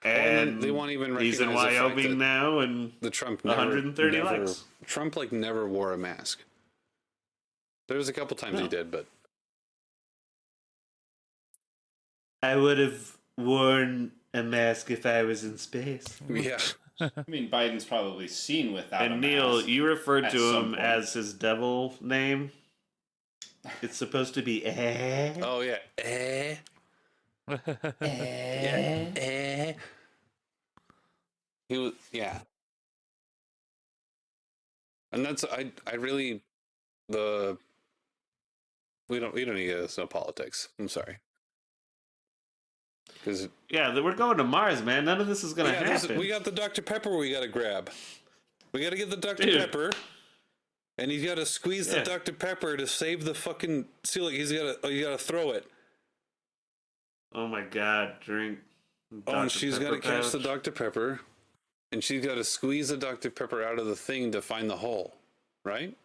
And they won't even he's in recognize the fact Wyoming that now, and the Trump 130 likes. Trump like never wore a mask. There was a couple times he did, but I would have worn a mask if I was in space. yeah. I mean, Biden's probably seen without a And Neal, mask. you referred at to some him point. as his devil name. It's supposed to be Oh yeah. He was and that's I really we don't need to get into politics. I'm sorry. Because Yeah, we're going to Mars, man. None of this is gonna happen. we got the Dr. Pepper we got to grab. We got to get the Dr. Dude. Pepper, and he's got to squeeze the Yeah. Dr. Pepper to save the fucking seal. You got to throw it. Oh my god, drink. Oh, and she's got to catch the Dr. Dr. Pepper, and she's got to squeeze the Dr. Pepper out of the thing to find the hole, right?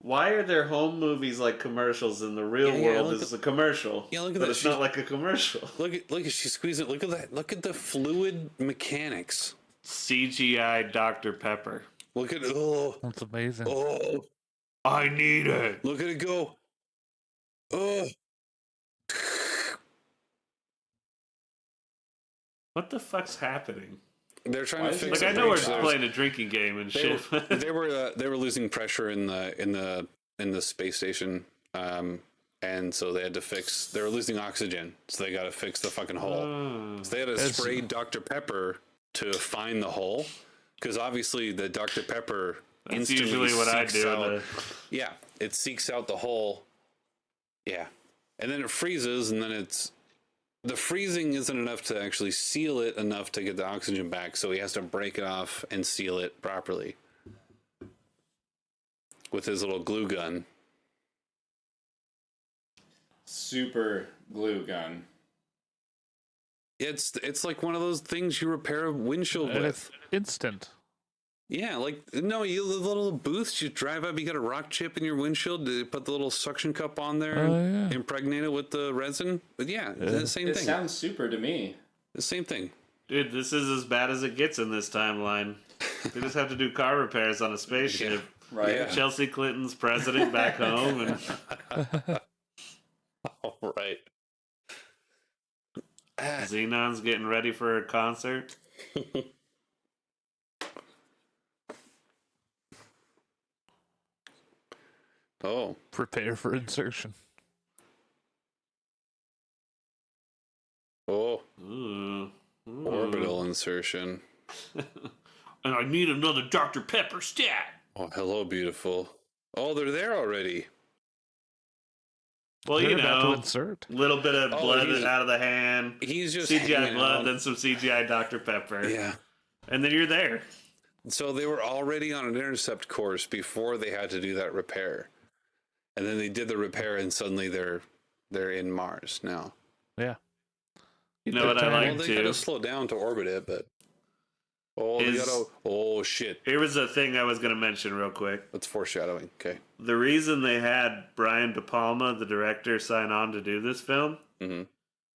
Why are there home movies like commercials in the real world? Is a commercial. Yeah, look at but that. It's not like a commercial. Look at she's squeezing. Look at that. Look at the fluid mechanics. CGI Dr. Pepper. Look at That's amazing. Oh, I need it. look at it go. Oh. What the fuck's happening? They're trying to fix. Like I know we're playing a drinking game and shit. They were losing pressure in the space station, and so they had to fix. They were losing oxygen, so they got to fix the fucking hole. So they had to spray Dr. Pepper to find the hole, because obviously the Dr. Pepper. That's usually what I do. Yeah, it seeks out the hole. Yeah, and then it freezes, and then the freezing isn't enough to actually seal it enough to get the oxygen back, so he has to break it off and seal it properly with his little glue gun. Super glue gun. It's like one of those things you repair a windshield with. It's instant. Yeah, like no, the little booths you drive up, you got a rock chip in your windshield. You put the little suction cup on there, and impregnate it with the resin. But yeah, it's the same thing. It sounds super to me. The same thing. Dude, this is as bad as it gets in this timeline. They just have to do car repairs on a spaceship. Yeah. Right. Yeah. Chelsea Clinton's president back home. And All right. Xenon's getting ready for a concert. Oh. Prepare for insertion. Oh. Ooh. Orbital insertion. And I need another Dr. Pepper stat. Oh, hello, beautiful. Oh, they're there already. Well, They're you about to know, insert. little bit of blood he's- out of the hand. He's just CGI hanging blood, out. then some CGI Dr. Pepper. Yeah. And then you're there. So they were already on an intercept course before they had to do that repair. And then they did the repair and suddenly they're in Mars now. Yeah. You know what I like they too? gotta slow down to orbit it, but oh shit. Here was a thing I was going to mention real quick. That's foreshadowing. Okay. The reason they had Brian De Palma, the director, sign on to do this film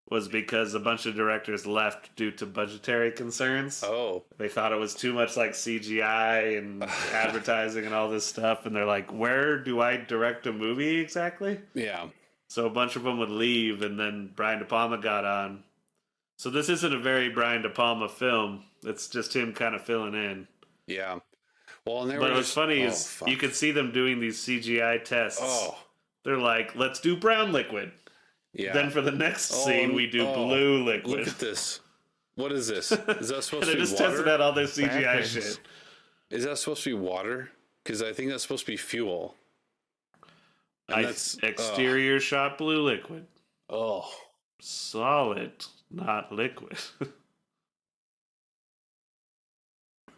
was because a bunch of directors left due to budgetary concerns. Oh. They thought it was too much like CGI and advertising and all this stuff, and they're like, where do I direct a movie exactly? Yeah. So a bunch of them would leave, and then Brian De Palma got on. So this isn't a very Brian De Palma film. It's just him kind of filling in. Yeah. Well, and But what's funny is you could see them doing these CGI tests. Oh. They're like, let's do brown liquid. Yeah. Then for the next scene, we do blue liquid. Look at this. What is this? Is that supposed And to they be just water? tested out all this CGI Backwards. shit. Is that supposed to be water? Because I think that's supposed to be fuel. And Exterior shot blue liquid. Oh. Solid, not liquid.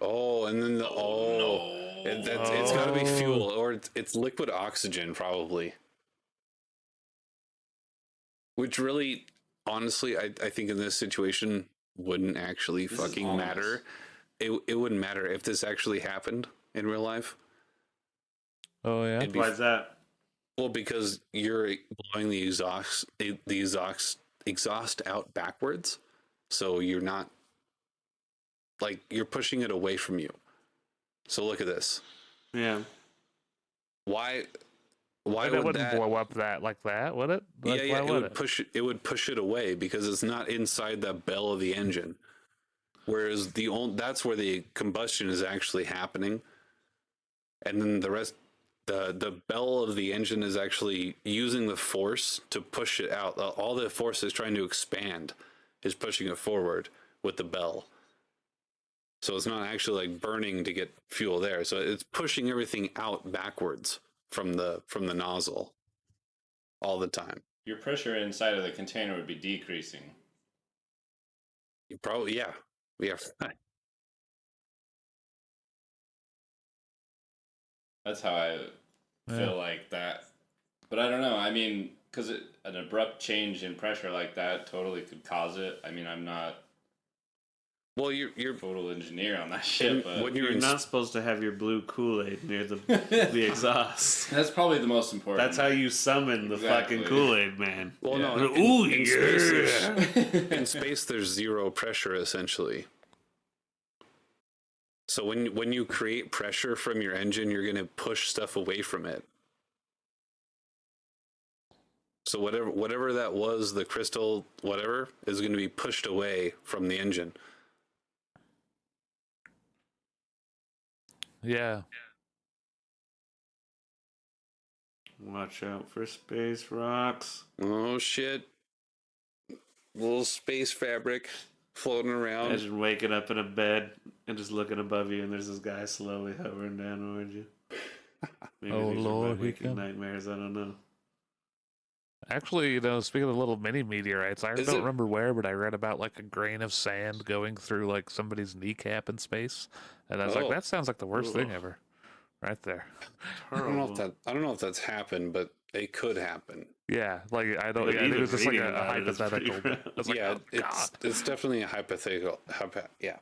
Oh, and then it's got to be fuel, or it's liquid oxygen probably. Which really, honestly, I think in this situation wouldn't actually fucking matter. It wouldn't matter if this actually happened in real life. Oh yeah. Why is that? Well, because you're blowing the exhaust out backwards, so you're not like you're pushing it away from you. So look at this. Yeah. Why it would wouldn't blow up like that, would it? Like, yeah, why would it? It would push it away because it's not inside the bell of the engine. Whereas that's where the combustion is actually happening, and then the rest, the bell of the engine is actually using the force to push it out. All the force is trying to expand, is pushing it forward with the bell. So it's not actually like burning to get fuel there. So it's pushing everything out backwards from the nozzle all the time. Your pressure inside of the container would be decreasing. You probably yeah. That's how I feel like that. But I don't know. I mean, because an abrupt change in pressure like that totally could cause it. I mean, I'm not. Well, you're total engineer on that shit, but when You're not supposed to have your blue Kool-Aid near the exhaust. that's probably the most important. That's how you summon the fucking Kool-Aid man. well, Yeah. no. Ooh, In yeah. in space, there's zero pressure essentially. So when you create pressure from your engine, you're going to push stuff away from it. So whatever that was, the crystal whatever is going to be pushed away from the engine. Yeah. Watch out for space rocks. Oh shit! Little space fabric floating around. Imagine waking up in a bed and just looking above you, and there's this guy slowly hovering down towards you. Maybe Oh, these are Lord, my he waking come. nightmares. I don't know. Actually, speaking of little mini meteorites, I Is don't it- remember where, but I read about like a grain of sand going through like somebody's kneecap in space, and I was like, Oh. that sounds like the worst thing Ugh. ever, right there. I don't know if that's happened, but it could happen. Yeah, like I don't. But Yeah, I think it even was just like reading a about it is pretty hypothetical. rough. I was like, Yeah, oh, God. it's definitely a hypothetical. Yeah,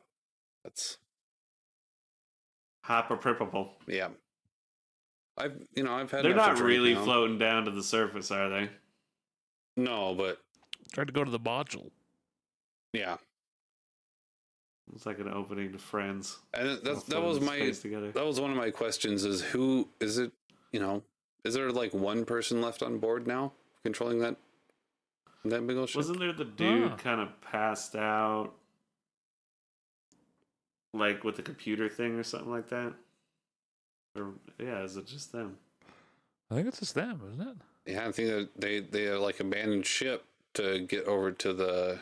that's Hyperpripable. yeah. I've had. They're enough not to drink really now. floating down to the surface, are they? No, but Tried to go to the module. yeah, It's like an opening to Friends. and All that floating was in my space together. that was one of my questions. Is who is it? Is there like one person left on board now controlling that big old ship? Wasn't there the dude Huh. kind of passed out, like with the computer thing or something like that? Or yeah, is it just them? I think it's just them, isn't it? Yeah, I think that they like abandoned ship to get over to the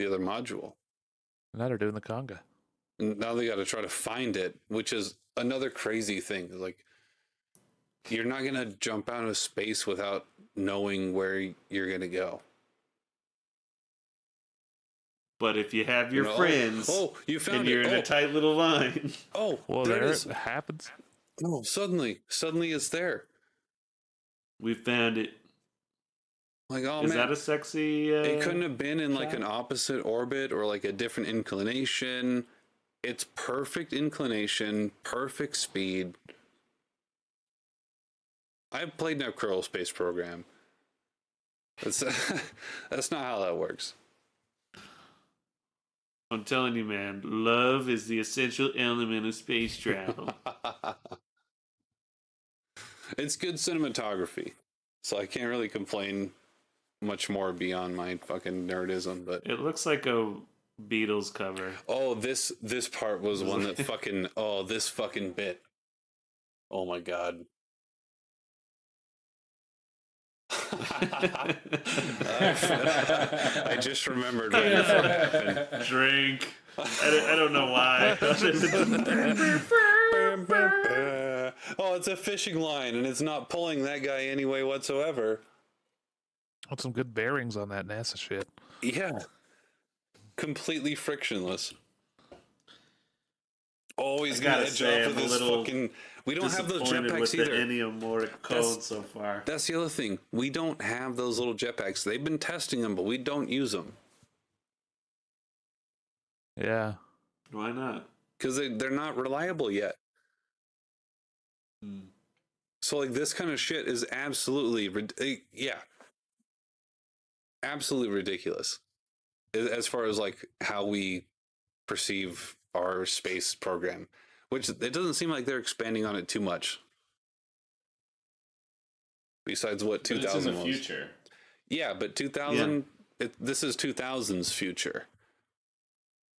other module. Now they're doing the conga. And now they got to try to find it, which is another crazy thing. Like, you're not going to jump out of space without knowing where you're going to go. But if you have your You know, friends Oh, you found and it. you're in a tight little line, Oh, Well, there it there is. it happens. Oh, suddenly it's there. we found it. Like, oh Is man, that a sexy? it couldn't have been in like shot? an opposite orbit or like a different inclination. It's perfect inclination, perfect speed. I've played that Kerbal Space Program. That's that's not how that works. I'm telling you, man, love is the essential element of space travel. It's good cinematography, so I can't really complain much more beyond my fucking nerdism. But It looks like a Beatles cover. oh, this part was one that fucking this fucking bit. Oh my god. I just remembered right before it happened. Drink. I don't know why. Oh, it's a fishing line, and it's not pulling that guy anyway whatsoever. With some good bearings on that NASA shit. Yeah. Completely frictionless. Always I gonna gotta edge say, off I'm of a this little fucking. We don't have those Disappointed with jetpacks the either. enneomorphic code so far. That's the other thing. We don't have those little jetpacks. They've been testing them, but we don't use them Yeah. Why not? because they're not reliable yet. So like this kind of shit is absolutely absolutely ridiculous as far as like how we perceive our space program, which it doesn't seem like they're expanding on it too much. Besides what But it's in 2000 the was. future. Yeah, but 2000 this is 2000's future.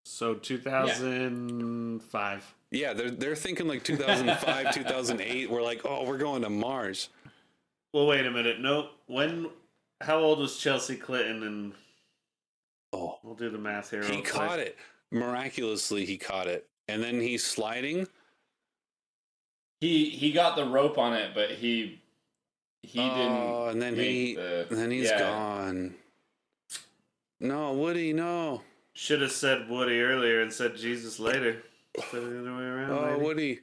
So 2005. Yeah, they're thinking like 2005, 2008. We're like, oh, we're going to Mars. Well, wait a minute. No, how old was Chelsea Clinton? And Oh, we'll do the math here. he caught it. Miraculously, he caught it. And then he's sliding. He got the rope on it, but he didn't. Oh, and then make he's gone. No, Woody, no. Should have said Woody earlier and said Jesus later. Instead of the other way around. Oh, maybe. Woody.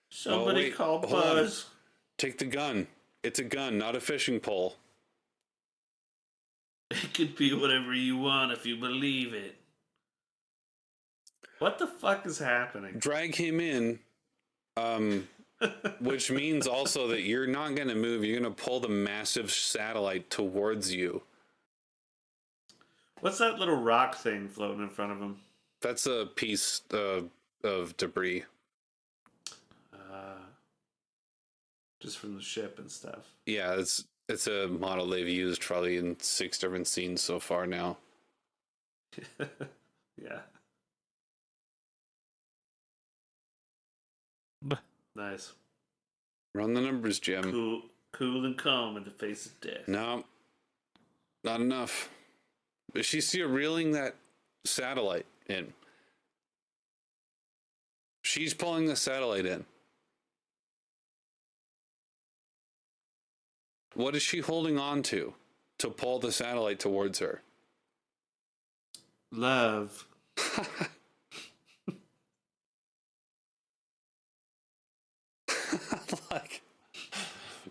Somebody wait, call hold on. Buzz. Take the gun. It's a gun, not a fishing pole. It could be whatever you want if you believe it. What the fuck is happening? Drag him in, which means also that you're not going to move. You're going to pull the massive satellite towards you. What's that little rock thing floating in front of him? That's a piece of debris. Just from the ship and stuff. Yeah, it's a model they've used probably in 6 different scenes so far now. Yeah. Nice. Run the numbers, Jim. Cool and calm in the face of death. No, not enough. Is she still reeling that satellite in? She's pulling the satellite in. What is she holding on to pull the satellite towards her? Love. Like,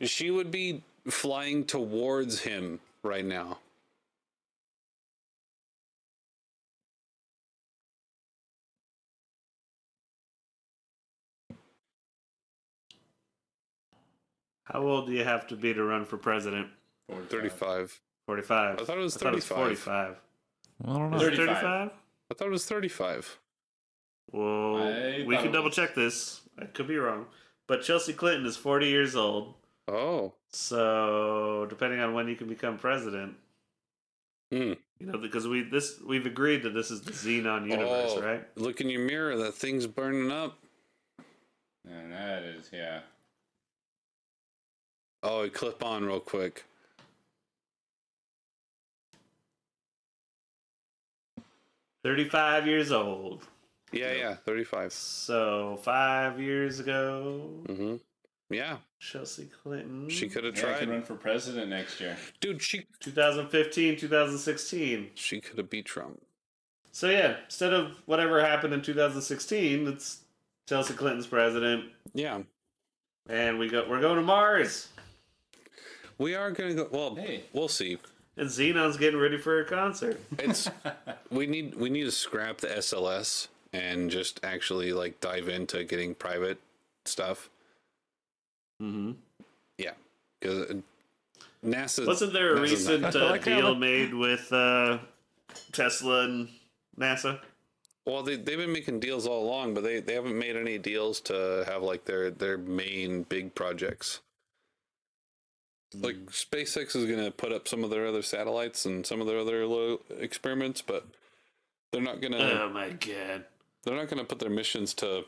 she would be flying towards him right now. How old do you have to be to run for president? 35. 45. I thought it was 35. I thought it was 45. I don't know. 35? I thought it was 35. Well, we can double check this. I could be wrong. But Chelsea Clinton is 40 years old. Oh. So, depending on when you can become president. Hmm. You know, because we've agreed that this is the Xenon universe, right? Look in your mirror. That thing's burning up. And that is, yeah. Oh, clip on real quick. $35 years old. Yeah, 35. So 5 years ago, Mm-hmm. Yeah, Chelsea Clinton. she could have Yeah, I tried. could run for president next year. Dude, 2015, 2016. she could have beat Trump. So yeah, instead of whatever happened in 2016, it's Chelsea Clinton's president, Yeah, and we're going to Mars, we are gonna go. Well, Hey. we'll see. and Xenon's getting ready for a concert. It's we need to scrap the SLS and just actually like dive into getting private stuff. Mm-hmm. Yeah, because NASA Wasn't there a NASA's recent not- deal made with Tesla and NASA? Well, they've been making deals all along, but they haven't made any deals to have like their main big projects. Like SpaceX is going to put up some of their other satellites and some of their other little experiments, but they're not going to. Oh my god! They're not going to put their missions to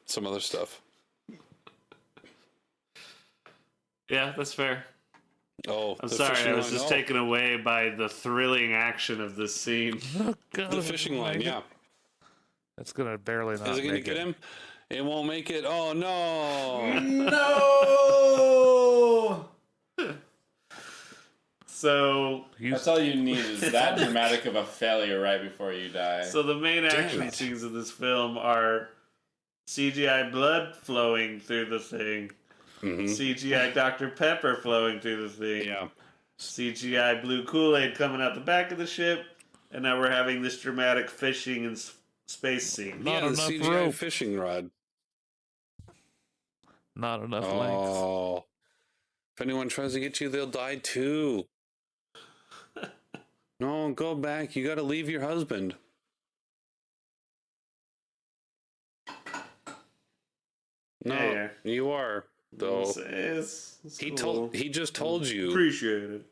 some other stuff. Yeah, that's fair. Oh, I'm the sorry, fishing I was line. just Oh, taken away by the thrilling action of this scene. Oh, God, the fishing line. Yeah, That's gonna barely not is it going to make get it. him? It won't make it. Oh no! No! So, That's all you need is that dramatic of a failure right before you die. so the main action it. scenes of this film are CGI blood flowing through the thing, Mhm. CGI Dr. Pepper flowing through the thing, Yeah, CGI blue Kool-Aid coming out the back of the ship, and now we're having this dramatic fishing and space scene. Not the enough CGI rope. fishing rod. Not enough length. Oh, if anyone tries to get you, they'll die too. No, go back. You got to leave your husband. No, Yeah. you are though. It's He cool. he just told you Appreciate it.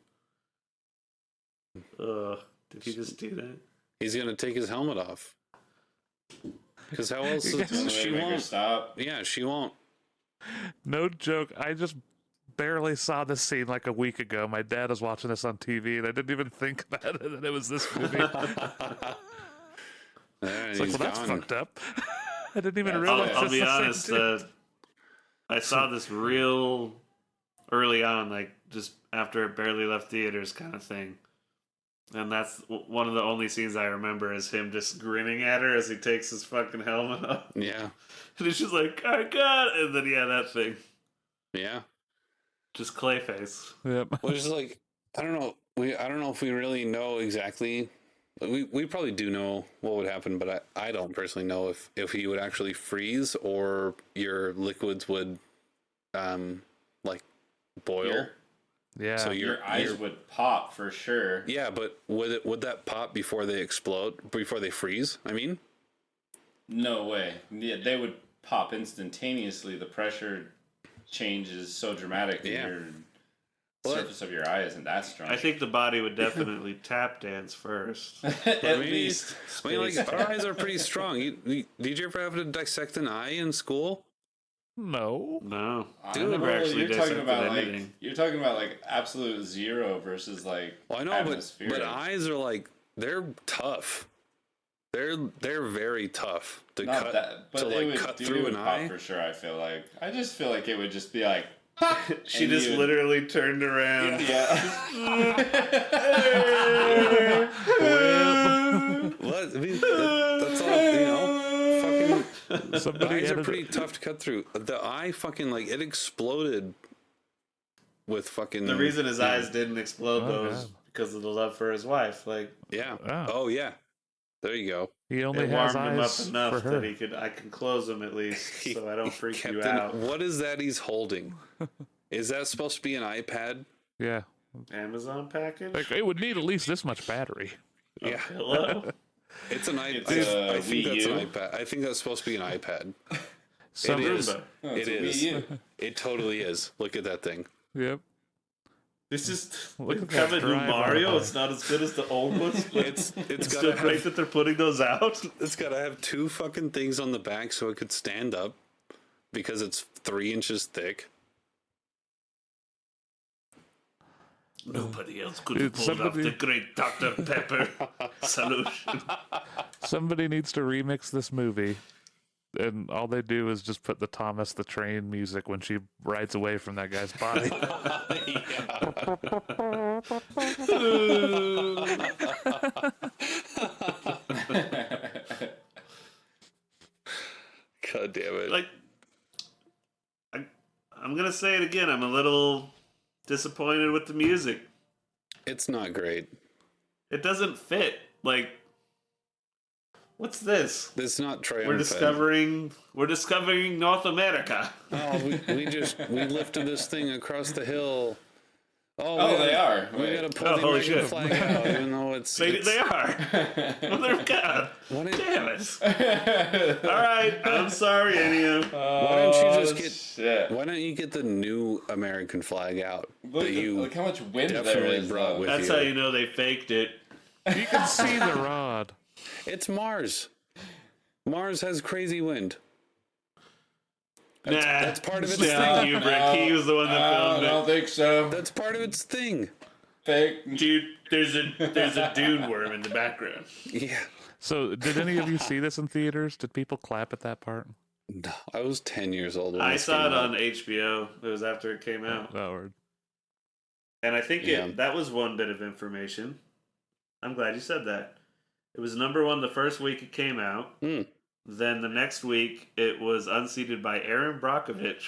Did he just do that? he's gonna take his helmet off. Because how else? You guys- She Make her won't. stop. Yeah, she won't. No joke. I just barely saw this scene like a week ago. My dad was watching this on TV, and I didn't even think about it. And it was this movie. There, It's like, he's well, that's gone. fucked up. I didn't even Yeah, realize. I'll it's be the same honest. dude. I saw this real early on, like just after it barely left theaters, kind of thing. And that's one of the only scenes I remember is him just grinning at her as he takes his fucking helmet off. Yeah, And he's just like, "I got it," and then yeah, that thing, yeah. just Clayface. Yep. Well, it's like I don't know. I don't know if we really know exactly. We probably do know what would happen, but I don't personally know if he would actually freeze or your liquids would like boil. Yeah. So Your eyes would pop for sure. yeah, but would that pop before they explode, before they freeze? I mean, No way. Yeah, they would pop instantaneously. The pressure change is so dramatic that Yeah. your Well, surface of your eye isn't that strong. I think the body would definitely tap dance first. At least. I mean, like our eyes are pretty strong. Did you ever have to dissect an eye in school? No. No, Dude, never actually you're talking dissected about anything. you're talking about like absolute zero versus like Well, I know, but eyes are like they're tough. They're very tough to Not cut that, but to it like would, cut dude, through it would an pop eye. for sure. I feel like I just feel like it would just be like She and just you- literally turned around. What? I mean, that's all. Fucking Somebody eyes are edited- pretty tough to cut through. The eye, fucking like it exploded with fucking. The reason his eyes didn't explode Oh, though is God. because of the love for his wife. Like Yeah. Oh. Oh yeah. There you go. He only it has warmed him up eyes enough for her. that I can close them at least, so I don't freak Kept you an- out. What is that he's holding? Is that supposed to be an iPad? Yeah. Amazon package. Like, it would need at least this much battery. Yeah. Hello. It's an iPad. It's I think Wii that's an U. iPad. I think that's supposed to be an iPad. Some, It is. Roomba. Oh, It it's a is. Wii U. It totally is. Look at that thing. Yep. This is Look we at that have a new drive Mario. on it. It's not as good as the old ones. But It's it's gotta still great have, that they're putting those out. it's gotta have two fucking things on the back so it could stand up because it's 3 inches thick. Nobody else could Dude, have pulled off somebody- the great Dr. Pepper solution. Somebody needs to remix this movie, and all they do is just put the Thomas the Train music when she rides away from that guy's body. God damn it. Like, I'm gonna say it again. I'm a little disappointed with the music. It's not great. It doesn't fit. Like, what's this? It's not triumphant. We're discovering North America. Oh, we lifted this thing across the hill. Oh, they are. We Wait. gotta pull Oh, the holy American shit. flag out, even though it's. They are. Mother God. Why don't, Damn it. All right. I'm sorry, Ennio. why don't you just get? Shit. Why don't you get the new American flag out Look, that you look how much wind there definitely is. brought though. with That's you? how you know they faked it. You can see the rod. It's Mars. Mars has crazy wind. That's part of its Stanley thing. Kubrick. He was the one that I filmed don't think so. That's part of its thing. Fake. Dude, there's a dune worm in the background. Yeah. So, did any of you see this in theaters? Did people clap at that part? No, I was 10 years old. When I this saw came it out. on HBO. It was after it came out. Oh, or And I think Yeah. that was one bit of information. I'm glad you said that. It was number one the first week it came out. Hmm. Then the next week it was unseated by Aaron Brockovich.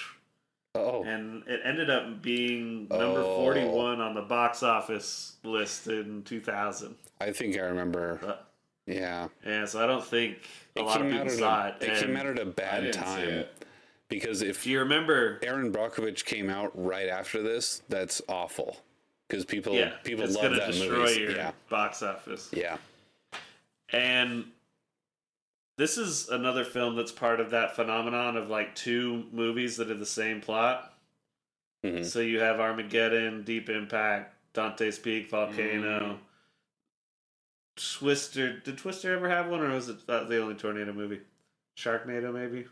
Oh. And it ended up being number 41 on the box office list in 2000. I think I remember. Yeah. Yeah, so I don't think a It lot of came people out saw at it. it came And out at a I bad didn't see time it. because if do you remember? Aaron Brockovich came out right after this, that's awful. Because people Yeah, people it's love gonna that destroy movie. your Yeah. box office. Yeah. And this is another film that's part of that phenomenon of like two movies that are the same plot. Mhm. So you have Armageddon, Deep Impact, Dante's Peak, Volcano, Mm-hmm. Twister. Did Twister ever have one, or was it the only tornado movie? Sharknado, maybe.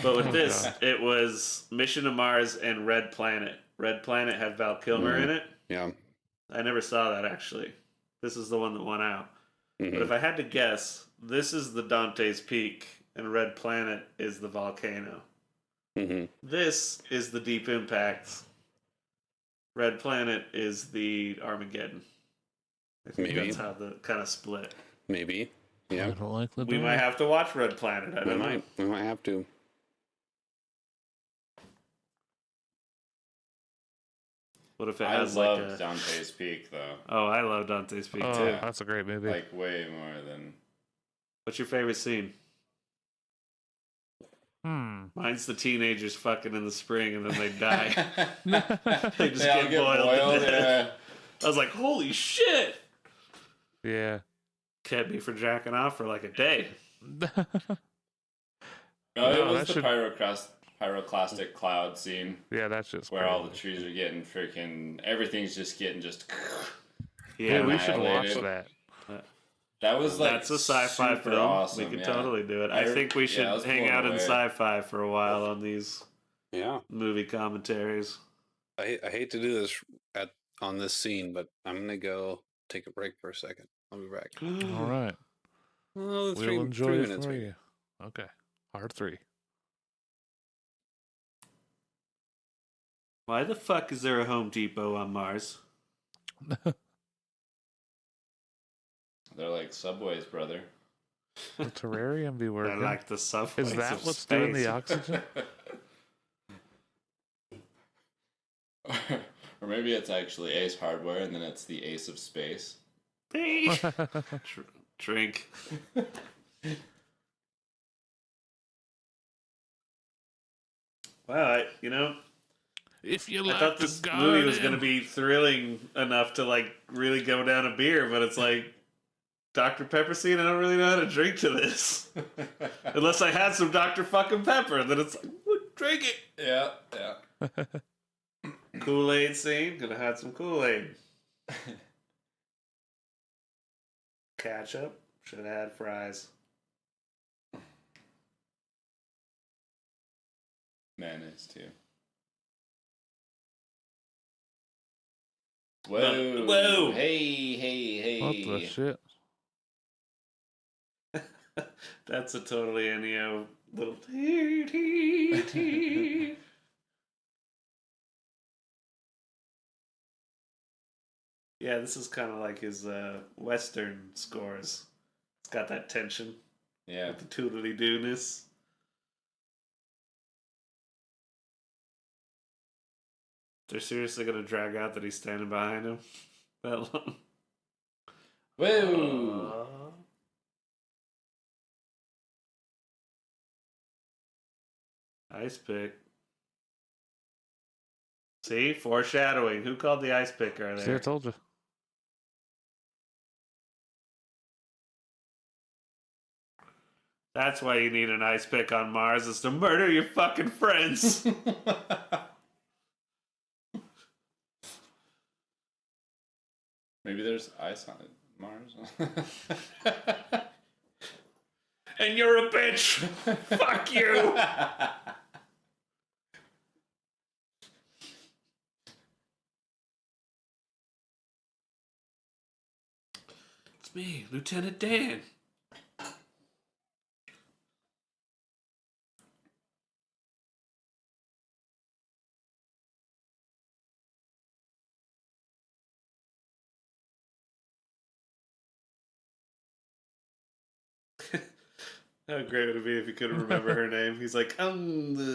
But with Oh, this, God. it was Mission to Mars and Red Planet. Red Planet had Val Kilmer Mhm. in it. Yeah. I never saw that actually. This is the one that won out. But Mhm. if I had to guess, this is the Dante's Peak, and Red Planet is the volcano. Mhm. This is the Deep Impact. Red Planet is the Armageddon. I think Maybe. that's how the kind of split. Maybe. Yeah. I don't like the We door. might have to watch Red Planet. I We don't know. might. We might have to. What if it I has love like a... Dante's Peak though. Oh, I love Dante's Peak Oh, too. that's a great movie. Like way more than. What's your favorite scene? Mine's the teenagers fucking in the spring and then they die. They just all get boiled to death. Yeah. I was like, holy shit! Yeah. Kept me from jacking off for like a day. No, No, it was that the should- pyroclastic cloud scene Yeah, that's just where crazy. all the trees are getting freaking. Everything's just getting just. Yeah, we man. should watch annihilated. that. That was like That's a sci-fi super film. awesome. We could yeah. totally do it. I think we should I was hang blown out in away. sci-fi for a while on these Yeah. movie commentaries. I hate to do this on this scene, but I'm gonna go take a break for a second. I'll be back. All right. Well, We'll enjoy three it minutes. for maybe. you. Okay. Hard 3. Why the fuck is there a Home Depot on Mars? They're like subways, brother. The terrarium be They're working. like the subways Is that of what's space. doing the oxygen? Or maybe it's actually Ace Hardware, and then it's the Ace of Space. Drink. Wow, If you I like thought the this movie was going to garden. be thrilling enough to like really go down a beer, but it's like Dr. Pepper scene. I don't really know how to drink to this unless I had some Dr. fucking Pepper. Then it's like, drink it. Yeah, yeah. Kool-Aid scene. Gonna have some Kool-Aid. Ketchup. Should have had fries. Mayonnaise too. Whoa! Whoa. Hey! Hey! What the Hey! shit? That's a totally Ennio little tee tee tee. Yeah, this is kind of like his Western scores. It's got that tension Yeah. with the tootly dooness. They're seriously gonna drag out that he's standing behind him that long. Whoa! Ice pick. See? Foreshadowing. Who called the ice pick earlier? See, I told you. That's why you need an ice pick on Mars, is to murder your fucking friends. Maybe there's ice on it. Mars. And you're a bitch. Fuck you. It's me, Lieutenant Dan. How great would it be if you couldn't remember her name? He's like,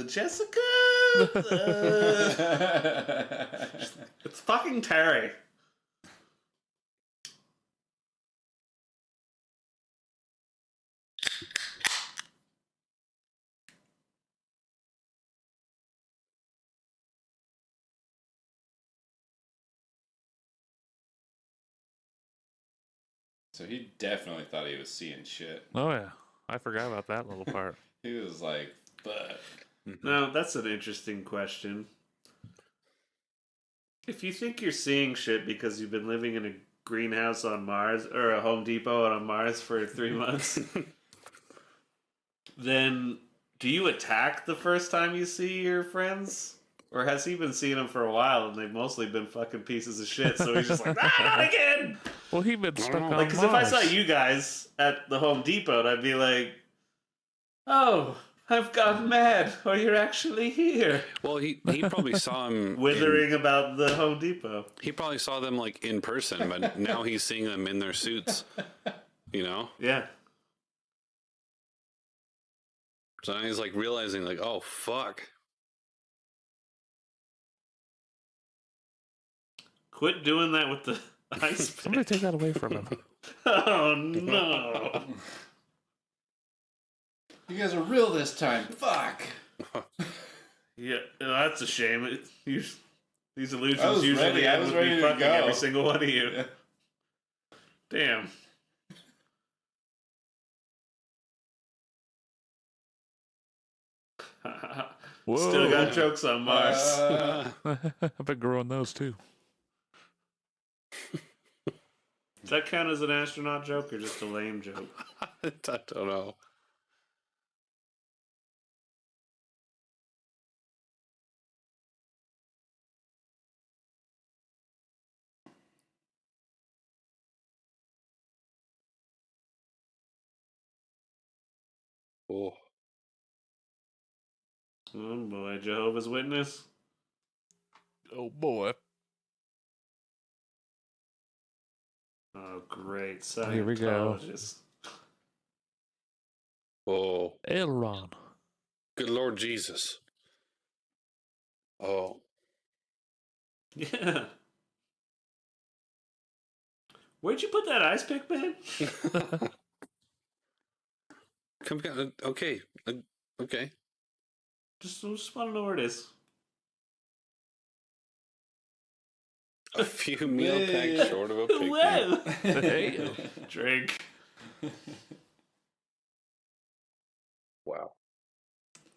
Jessica. It's fucking Terry. So he definitely thought he was seeing shit. Oh yeah, I forgot about that little part. He was like, "Fuck." No, that's an interesting question. If you think you're seeing shit because you've been living in a greenhouse on Mars or a Home Depot on Mars for 3 months, then do you attack the first time you see your friends? Or has he been seeing them for a while and they've mostly been fucking pieces of shit? So he's just like, not again! Well, he'd been stuck on Like, because if I Mars. saw you guys at the Home Depot, I'd be like, oh, I've gone mad, or you're actually here. Well, he probably saw him Withering about the Home Depot. He probably saw them like in person, but now he's seeing them in their suits. You know, Yeah. so now he's like realizing, like, oh fuck. Quit doing that with the ice Somebody pick. take that away from him. Oh no! You guys are real this time. Fuck. Yeah, that's a shame. These I illusions was usually ready. I end was with me ready to fucking go. every single one of you. Yeah. Damn. Whoa. Still got jokes on Mars. I've been growing those too. Does that count as an astronaut joke or just a lame joke? I don't know. Oh, Oh boy, Jehovah's Witness. Oh boy. Oh great, Here we go. Scientologist. oh, Aileron. good Lord Jesus. Oh, Yeah. Where'd you put that ice pick, man? come on. Okay, okay. Just want to know where it is. A few meal packs short of a picnic. Whoa! Hey. Drink. Wow.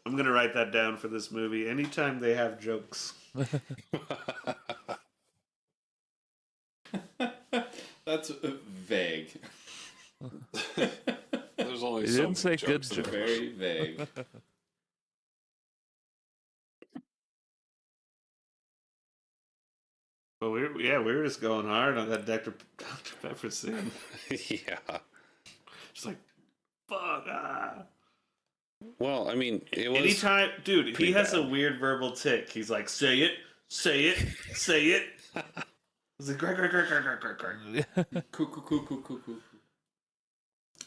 I'm gonna write that down for this movie. Anytime they have jokes. That's vague. There's only You so didn't say many good jokes in jokes. there. Very vague. But we were just going hard on that Dr. Pepper scene. Yeah. Just like, fuck. Ah. Well, I mean, it was. Anytime, dude, he pretty has a bad. weird verbal tick. He's like, say it, say it, say it. He's like, grr. Cool.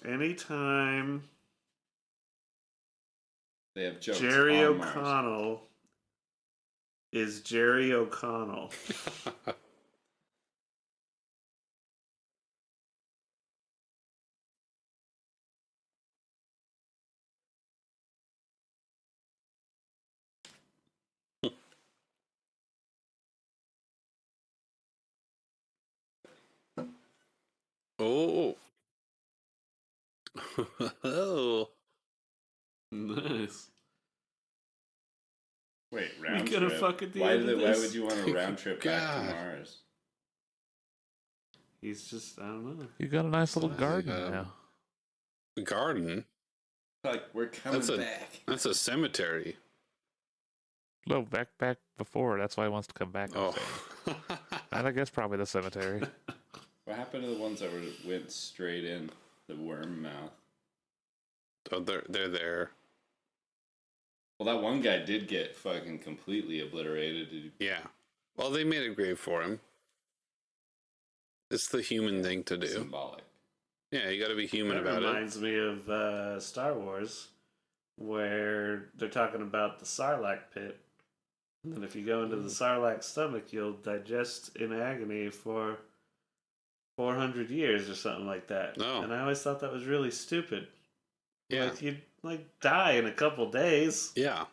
Anytime They have jokes. Jerry on Mars. O'Connell is Jerry O'Connell. Oh. Oh. Nice. Wait, round We gonna trip. fuck at the why end of why this? would you want a round trip back God. to Mars? He's just, I don't know. You got a nice little Like, garden now. Garden? Like we're coming back. That's a cemetery. No, back before. That's why he wants to come back. I'm Oh. saying. And I guess probably the cemetery. What happened to the ones that went straight in the worm mouth? Oh, they're there. Well, that one guy did get fucking completely obliterated. Yeah. Well, they made a grave for him. It's the human thing to do. Symbolic. Yeah, you got to be human That about it. reminds me of Star Wars, where they're talking about the Sarlacc pit. And if you go into the Sarlacc stomach, you'll digest in agony for 400 years or something like that. Oh. And I always thought that was really stupid. Yeah. Like, you'd die in a couple days. Yeah.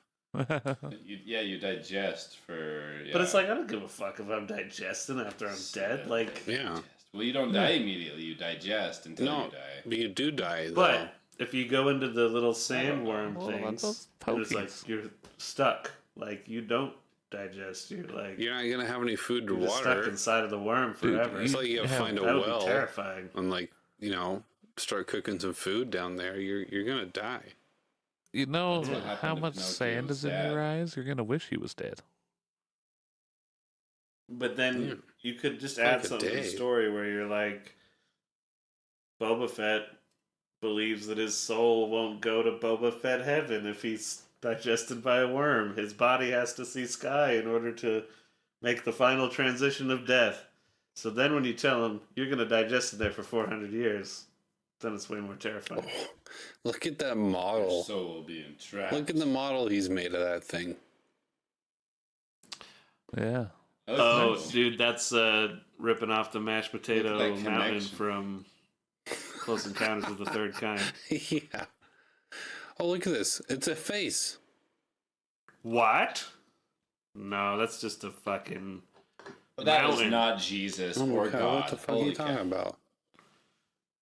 You digest for. Yeah. But it's like, I don't give a fuck if I'm digesting after I'm dead. Like, Yeah. Well, you don't die immediately. You digest until No, you die. but you do die, though. but if you go into the little sandworm Well, things, those and it's like pokies. you're stuck. Like, you don't digest. You're like, You're not going to have any food or you're just stuck water. inside of the worm forever. It's like you got to Yeah, find a That would be well terrifying. and, like, start cooking some food down there. You're going to die. You know That's what happened how to much Pinocchio's sand is in dad. your eyes? You're gonna wish he was dead. But then Yeah. you could just Like add a something to the day. story where you're like, Boba Fett believes that his soul won't go to Boba Fett heaven if he's digested by a worm. His body has to see sky in order to make the final transition of death. So then when you tell him you're going to digest it there for 400 years, then it's way more terrifying. Oh, look at that Your model. soul will be entrapped. Look at the model he's made of that thing. Yeah. Oh, cool. dude, that's ripping off the mashed potato Look at that mountain connection. from Close Encounters of the Third Kind. Yeah. Oh, look at this. It's a face. What? No, that's just a fucking That is mountain. not Jesus Oh my or God, God. what the fuck are Holy you talking cow. about?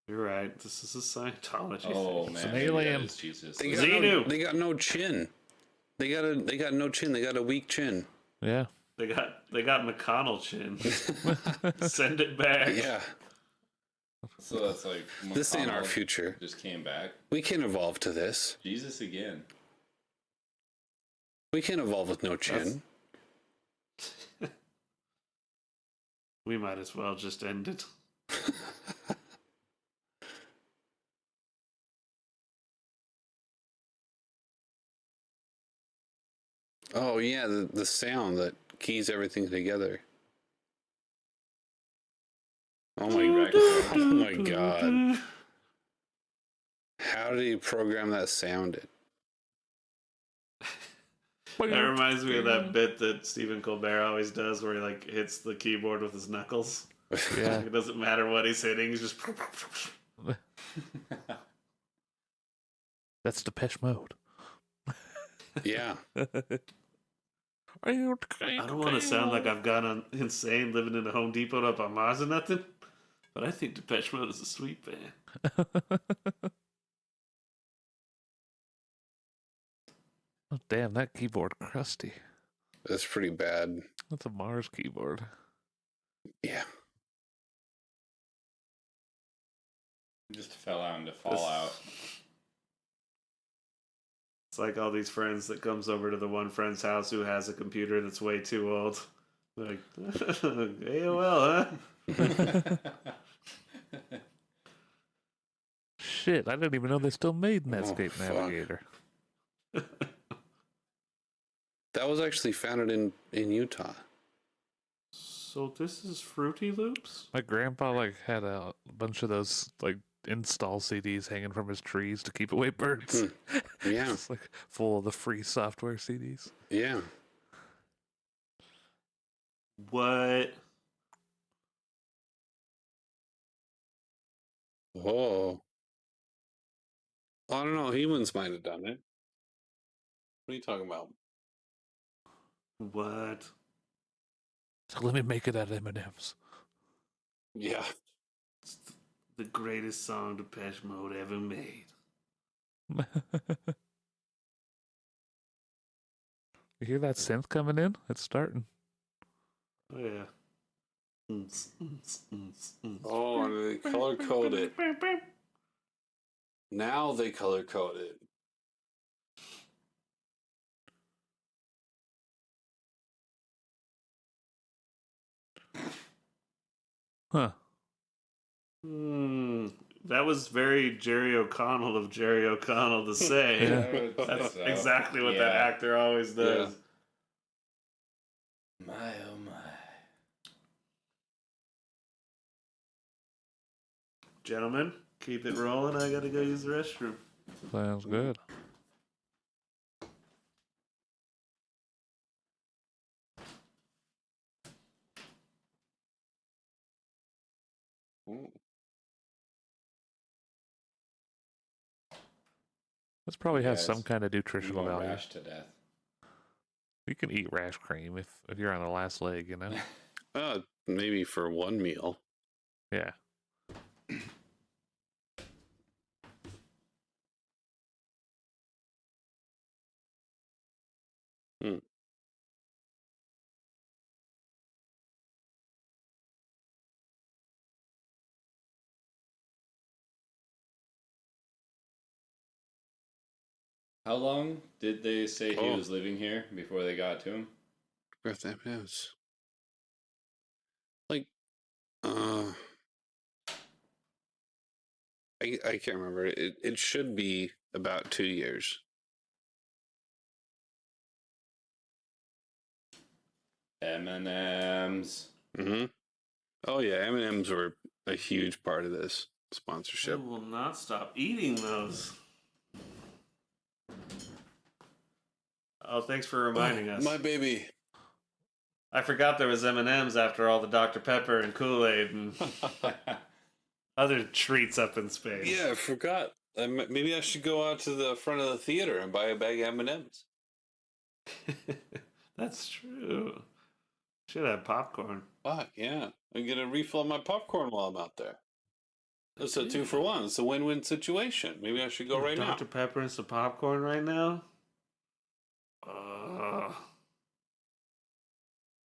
You're right. This is a Scientology Oh thing. man, an maybe that alien. is Jesus. They Xenu. they got no chin. They got no chin. They got a weak chin. Yeah. They got McConnell chin. Send it back. Yeah. So that's like This ain't our McConnell future. Just came back. We can evolve to this. Jesus again. We can evolve with no chin. We might as well just end it. Oh yeah, the sound that keys everything together. Oh my, oh my God. How did he program that sound in? That reminds me of that bit that Stephen Colbert always does where he like hits the keyboard with his knuckles. Yeah. It doesn't matter what he's hitting, he's just That's Depeche Mode. Yeah. I I don't want to sound like I've gone insane living in a Home Depot up on Mars or nothing, but I think Depeche Mode is a sweet band. Oh, damn, that keyboard crusty. That's pretty bad. That's a Mars keyboard. Yeah. Just fell out into Fallout. It's like all these friends that comes over to the one friend's house who has a computer that's way too old. Like, AOL, huh? Shit, I didn't even know they still made Netscape fuck. Navigator. That was actually founded in Utah. So this is Fruity Loops? My grandpa like had a bunch of those like install CDs hanging from his trees to keep away birds. Yeah. It's like full of the free software CDs. Yeah. What? Whoa. I don't know. Humans might have done it. What are you talking about? What? So let me make it out of M&Ms. Yeah. It's the greatest song Depeche Mode ever made. You hear that synth coming in? It's starting. Oh, yeah. Oh, and they color code it. Now they color code it. Huh. That was very Jerry O'Connell of Jerry O'Connell to say. Yeah. That's So, exactly what yeah. that actor always does. My oh my. Gentlemen, keep it rolling. I gotta go use the restroom. Sounds good. Ooh. This probably has Guys, some kind of You nutritional won't value. rash to death. You can eat rash cream if you're on the last leg, you know? Maybe for one meal. Yeah. How long did they say he Oh. was living here before they got to him? Earth M&Ms. Like, I can't remember. It should be about 2 years. M&M's. Mm-hmm. Oh yeah, M&Ms were a huge part of this I sponsorship. will not stop eating those. Oh, thanks for reminding us. My baby. I forgot there was M&Ms after all the Dr. Pepper and Kool-Aid and other treats up in space. Yeah, I forgot. Maybe I should go out to the front of the theater and buy a bag of M&Ms. That's true. Should have popcorn. Fuck, yeah. I get a refill of my popcorn while I'm out there. It's a 2-for-1. It's a win-win situation. Maybe I should go right now. Dr. Pepper and some popcorn right now?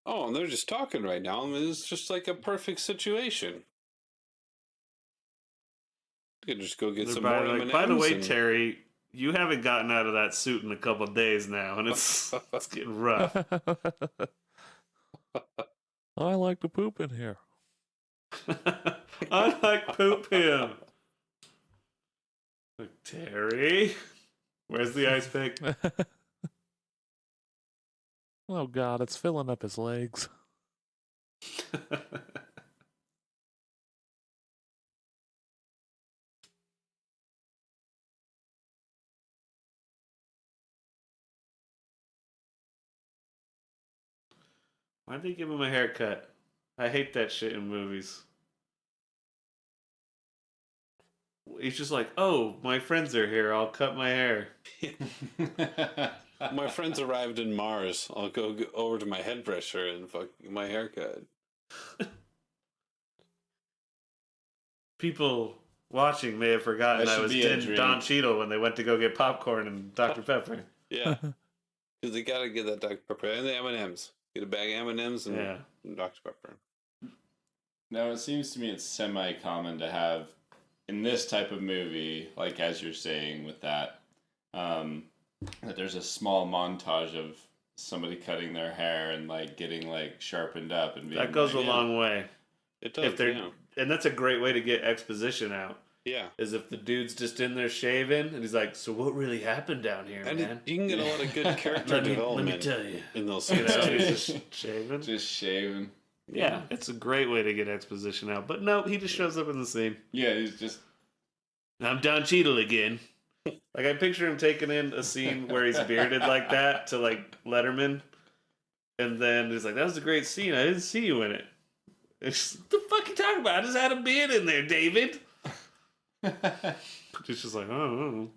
Oh, and they're just talking right now. I mean, it's just like a perfect situation. You can just go get some more M&Ms. By the way, Terry, you haven't gotten out of that suit in a couple of days now, and it's getting rough. I like to poop in here. I like poop him. Terry, where's the ice pick? Oh God, it's filling up his legs. Why'd they give him a haircut? I hate that shit in movies. He's just like, oh, my friends are here. I'll cut my hair. My friends arrived in Mars. I'll go over to my hairdresser and fuck my haircut. People watching may have forgotten That I should was be a Don drink. Cheadle when they went to go get popcorn and Dr. Pepper. Yeah, because they gotta get that Dr. Pepper and the M&Ms. Get a bag of M&Ms and Yeah. Dr. Pepper. Now, it seems to me it's semi-common to have, in this type of movie, like as you're saying with that, that there's a small montage of somebody cutting their hair and like getting like sharpened up and being That goes a like, long way. It does. If they're, Yeah. and that's a great way to get exposition out. Yeah. Is if the dude's just in there shaving and he's like, so what really happened down here, And man? you can get a lot of good character Let me development tell you. in those You scenes know, too. he's just shaving. just shaving. Yeah, it's a great way to get exposition out. But no, he just shows up in the scene. Yeah, he's just I'm Don Cheadle again. Like, I picture him taking in a scene where he's bearded like that to, like, Letterman. And then he's like, that was a great scene. I didn't see you in it. It's just, what the fuck you talking about? I just had a beard in there, David. It's just like, oh.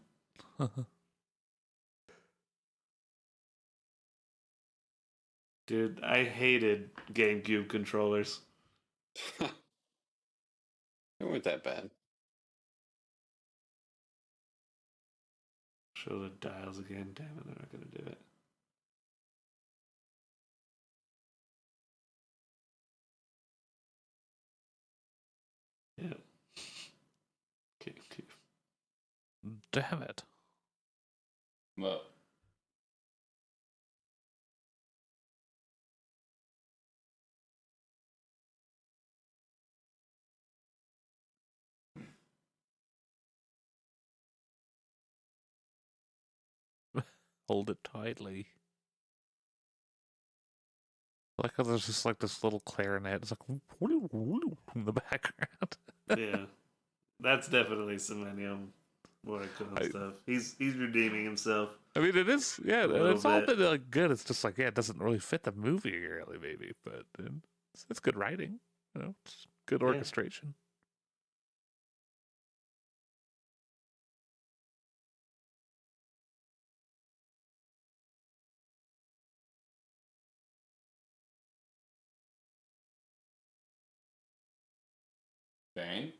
Dude, I hated GameCube controllers. They weren't that bad. Show the dials again. Damn it, they're not going to do it. Yeah. GameCube. Damn it. well. Hold it tightly. Like how there's just like this little clarinet. It's like in the background. Yeah. That's definitely some Ennio Morricone stuff. He's redeeming himself. I mean, it is, yeah, little it's all bit. been like good. It's just like, yeah, it doesn't really fit the movie, really, maybe, but it's good writing, you know, it's good Yeah. orchestration. Bang.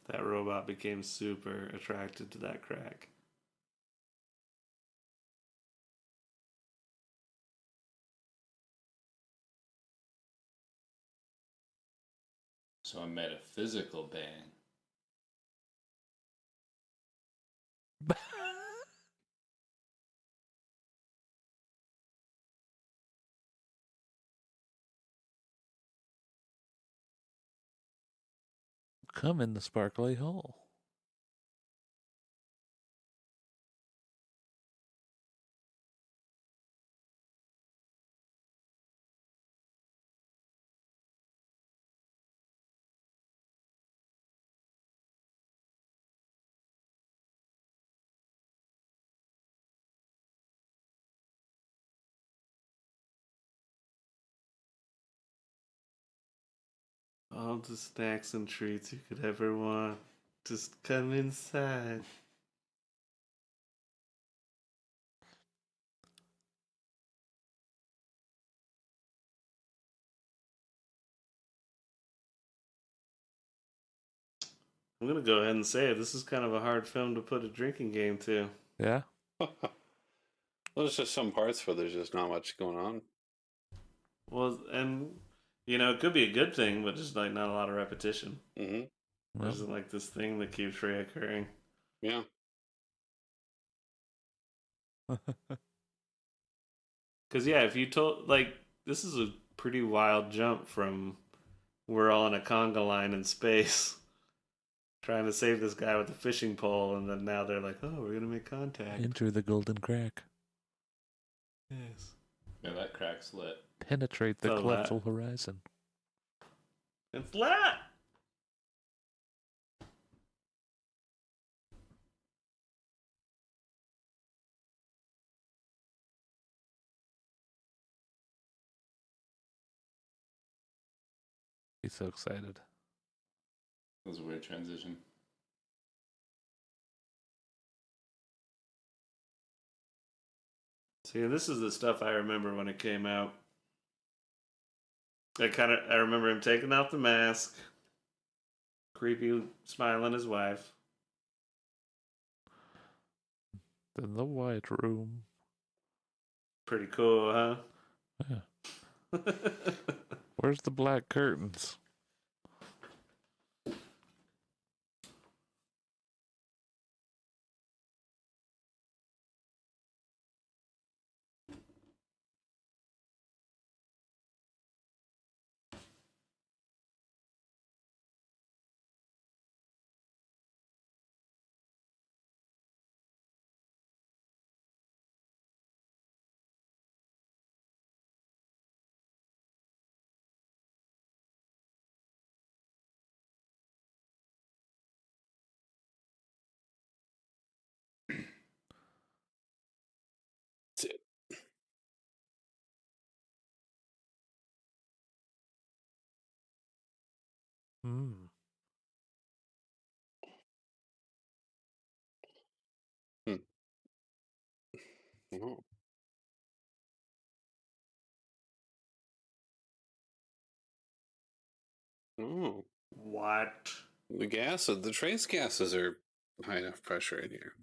That robot became super attracted to that crack. So a metaphysical bang. Come in the sparkly hole. All the snacks and treats you could ever want. Just come inside. I'm gonna go ahead and say it. This is kind of a hard film to put a drinking game to. Yeah. Well, there's just some parts where there's just not much going on. Well, and it could be a good thing, but just like not a lot of repetition. Mm-hmm. Well, There's like this thing that keeps reoccurring. Yeah. Because yeah, if you told this is a pretty wild jump from we're all in a conga line in space trying to save this guy with a fishing pole, and then now they're like, oh, we're gonna make contact. enter the golden crack. Yes. Yeah, that crack's lit. Penetrate the Oh, cleftal horizon. It's lit! He's so excited. That was a weird transition. See, this is the stuff I remember when it came out. I remember him taking off the mask, creepy smiling his wife. In the white room. Pretty cool, huh? Yeah. Where's the black curtains? That's it. Hmm. Oh. Oh. What? The trace gases are high enough pressure in here.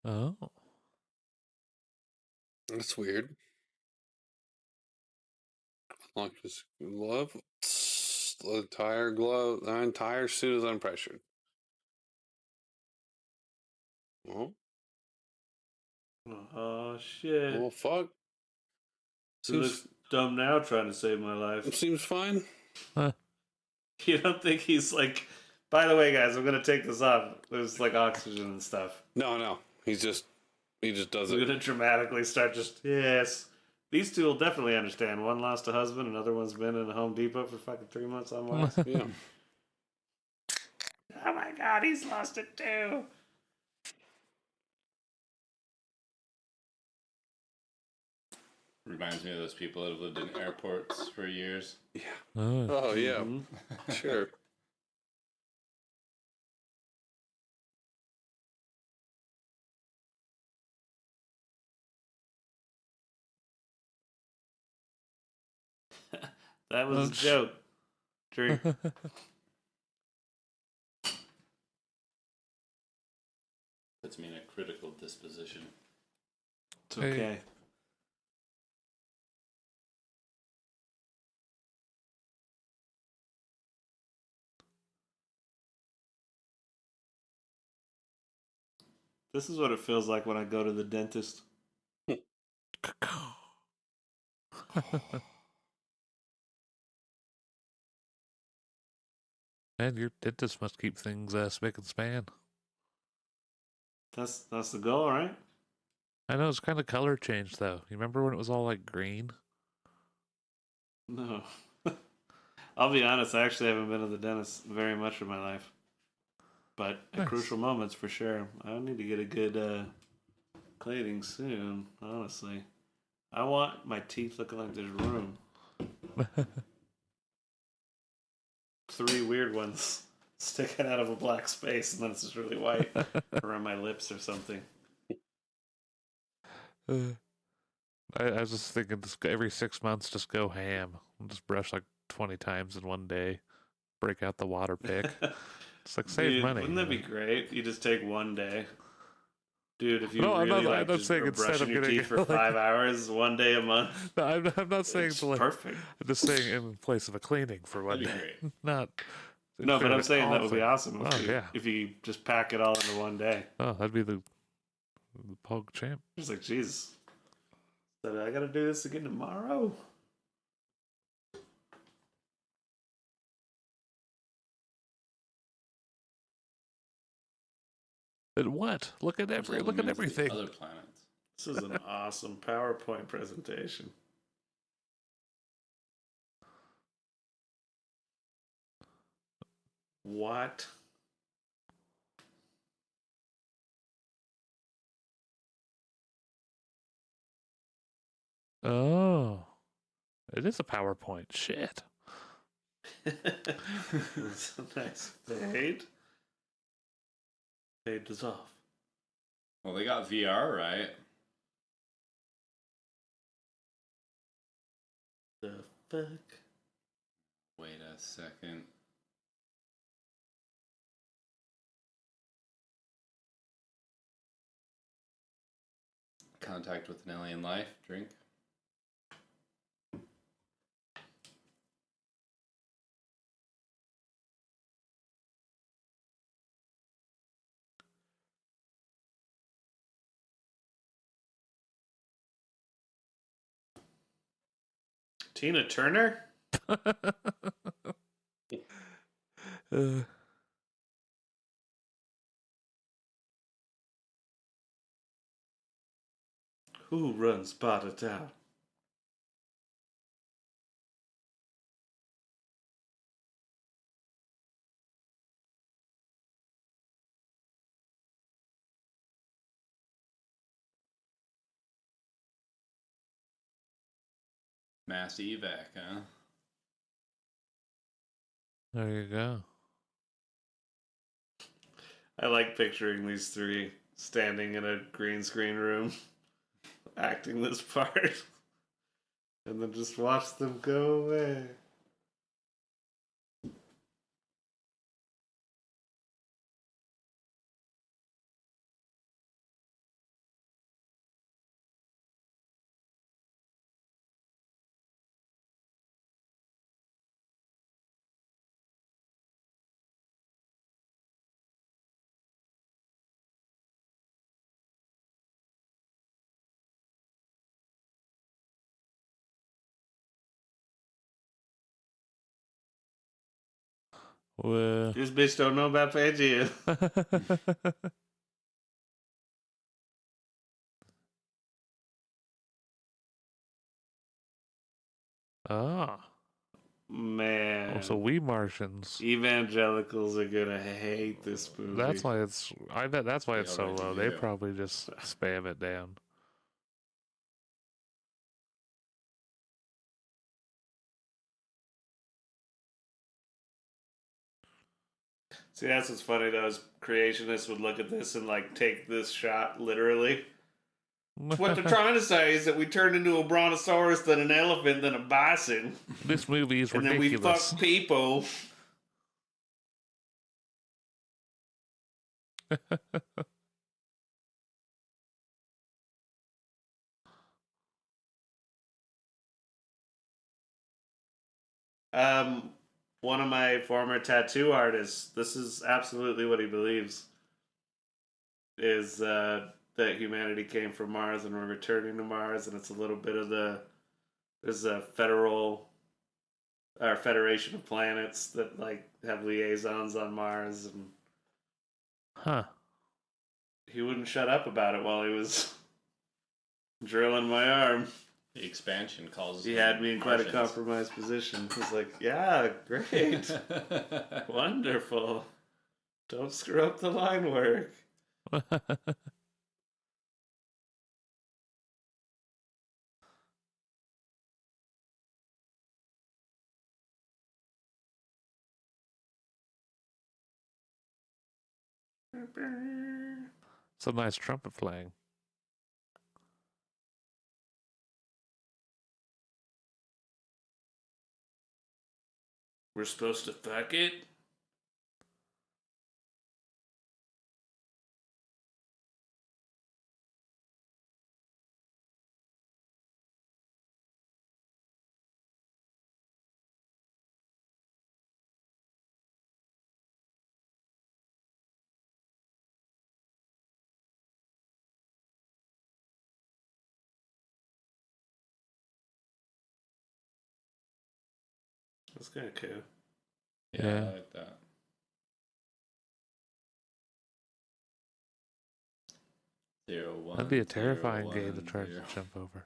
Oh. That's weird. Lock his glove. The entire suit is unpressured. Oh, Oh, shit. well, fuck. He looks dumb now trying to save my life. Seems fine. Huh. You don't think he's like, by the way, guys, I'm going to take this off. There's like oxygen and stuff. No. He just does I'm it. going to dramatically start yes. These two will definitely understand. One lost a husband, another one's been in a Home Depot for fucking 3 months on wax. Yeah. Oh my god, he's lost it too. Reminds me of those people that have lived in airports for years. Yeah. Oh. Oh, yeah. Mhm. Sure. That was a Ouch. joke. Drink. Puts me in a critical disposition. It's okay. This is what it feels like when I go to the dentist. Man, your dentist must keep things spick and span. That's the goal, right? I know it's kind of color changed though. You remember when it was all like green? No. I'll be honest, I actually haven't been to the dentist very much in my life. But at Nice. crucial moments, for sure. I need to get a good cleaning soon, honestly. I want my teeth looking like there's room. 3 weird ones sticking out of a black space, and then it's just really white around my lips or something. I was just thinking, just every 6 months, just go ham. Just brush like 20 times in one day. Break out the water pick. It's like save Dude, money. Wouldn't that be great? You just take one day. Dude, if you No, I'm really not- I'm like not just saying instead brushing of your getting, teeth for like- 5 hours, one day a month, No, I'm not saying it's to like. perfect. I'm just saying in place of a cleaning for one That'd be day. great. Not. No, but instead I'm of saying that would be thing. awesome Oh, yeah. if you just pack it all into one day. Oh, that'd be the Pog champ. It's like, jeez, so I gotta do this again tomorrow. And what? Look at There's look at elements of the everything. Other planets. This is an awesome PowerPoint presentation. What? Oh, it is a PowerPoint. Shit. It's a nice fade. Fade dissolve. Well, they got VR, right? The fuck? Wait a second. Contact with an alien life. Drink. Tina Turner? Uh, Who runs Sparta Town? Mass evac, huh? there you go. I like picturing these 3 standing in a green screen room, acting this part, and then just watch them go away. Well. This bitch don't know about Pangea. Ah. Man. Oh, so we Martians. Evangelicals are gonna hate this movie. That's why it's. I bet that's why They it's so already low. They do. probably just spam it down. See, that's what's funny though, is creationists would look at this and like take this shot literally. What they're trying to say is that we turned into a brontosaurus, then an elephant, then a bison, This movie is and then we ridiculous. fuck people. One of my former tattoo artists, this is absolutely what he believes, is that humanity came from Mars and we're returning to Mars, and it's a little bit of there's a federation of planets that like have liaisons on Mars, and Huh. he wouldn't shut up about it while he was drilling my arm. The expansion calls. He them had me in quite a Martians. compromised position. He's like, yeah, great. Wonderful. Don't screw up the line work. Some nice trumpet playing. We're supposed to fuck it? That's kind of cool. Yeah, Yeah. I like that. That'd be a terrifying game to try to jump over.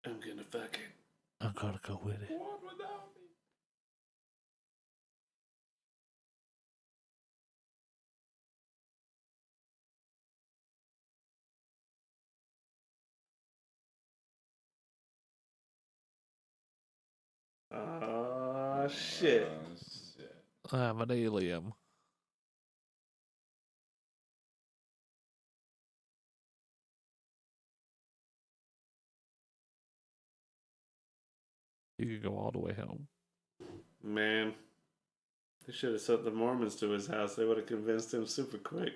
I'm gonna fuck it. I'm gonna go with it. What without me? Oh, shit. Shit. I'm an alien. You can go all the way home. Man. They should have sent the Mormons to his house. They would have convinced him super quick.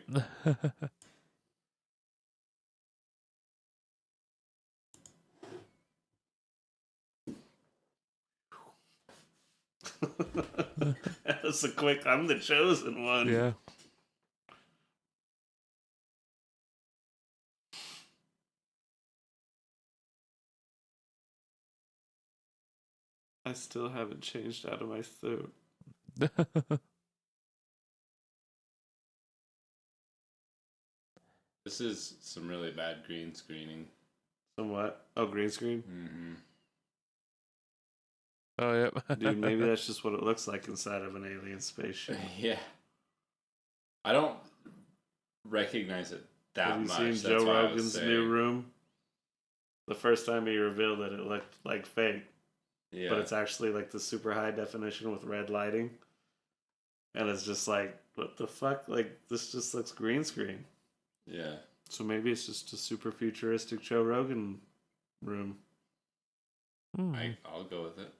That's a quick, I'm the chosen one. Yeah. I still haven't changed out of my suit. This is some really bad green screening. Somewhat. Oh, green screen? Mm-hmm. Oh, yep. Dude, maybe that's just what it looks like inside of an alien spaceship. Yeah. I don't recognize it that Have you much. seen That's Joe why I was Rogan's saying. new room? The first time he revealed that it looked like fake, Yeah. but it's actually like the super high definition with red lighting. And it's just like, what the fuck? Like, this just looks green screen. Yeah. So maybe it's just a super futuristic Joe Rogan room. I'll go with it.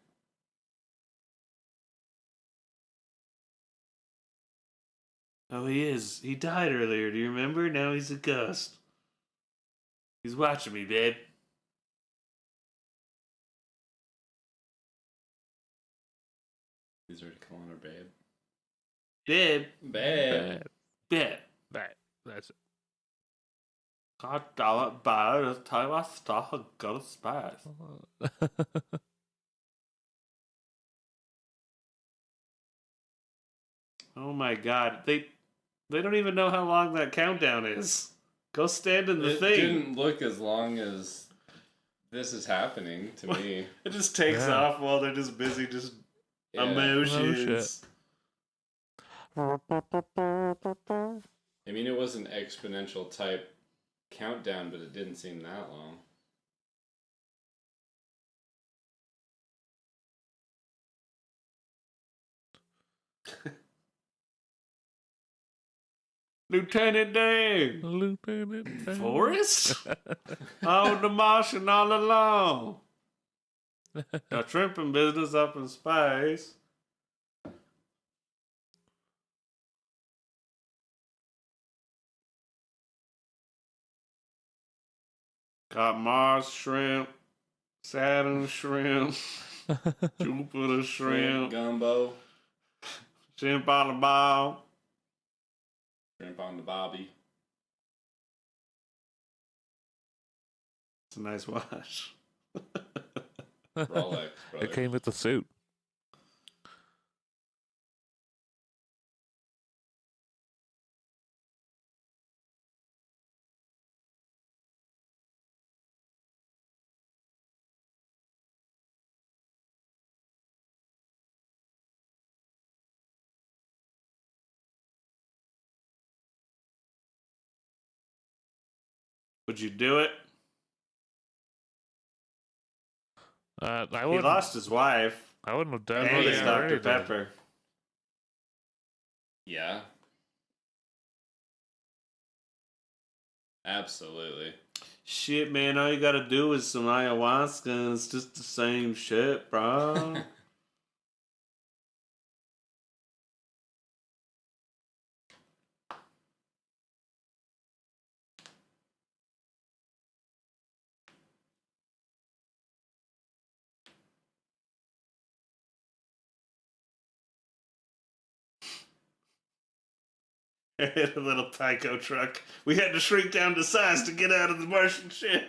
Oh, he is. He died earlier. Do you remember? Now he's a ghost. He's watching me, babe. He's already calling her babe. Babe. Babe. Babe. Bad. That's it. God damn it, babe. It's time I stop and go to space. Oh my god. They don't even know how long that countdown is. Go stand in the It thing. didn't look as long as this is happening to me. It just takes Yeah. off while they're just busy just Yeah. emotions. I mean, it was an exponential type countdown, but it didn't seem that long. Lieutenant Dan. Lieutenant Dan. Forrest? Oh, the Martian all along. The shrimping business up in space. Got Mars shrimp, Saturn shrimp, Jupiter shrimp, Gumbo. shrimp on the ball. Shrimp on the bobby. It's a nice watch. Rolex, brother. It came with the suit. Would you do it? I He wouldn't. lost his wife I wouldn't have done and what his he Dr. already did. Pepper. Yeah. Absolutely. Shit, man, all you gotta do is some ayahuasca and it's just the same shit, bro. A little Tyco truck. We had to shrink down to size to get out of the Martian shit.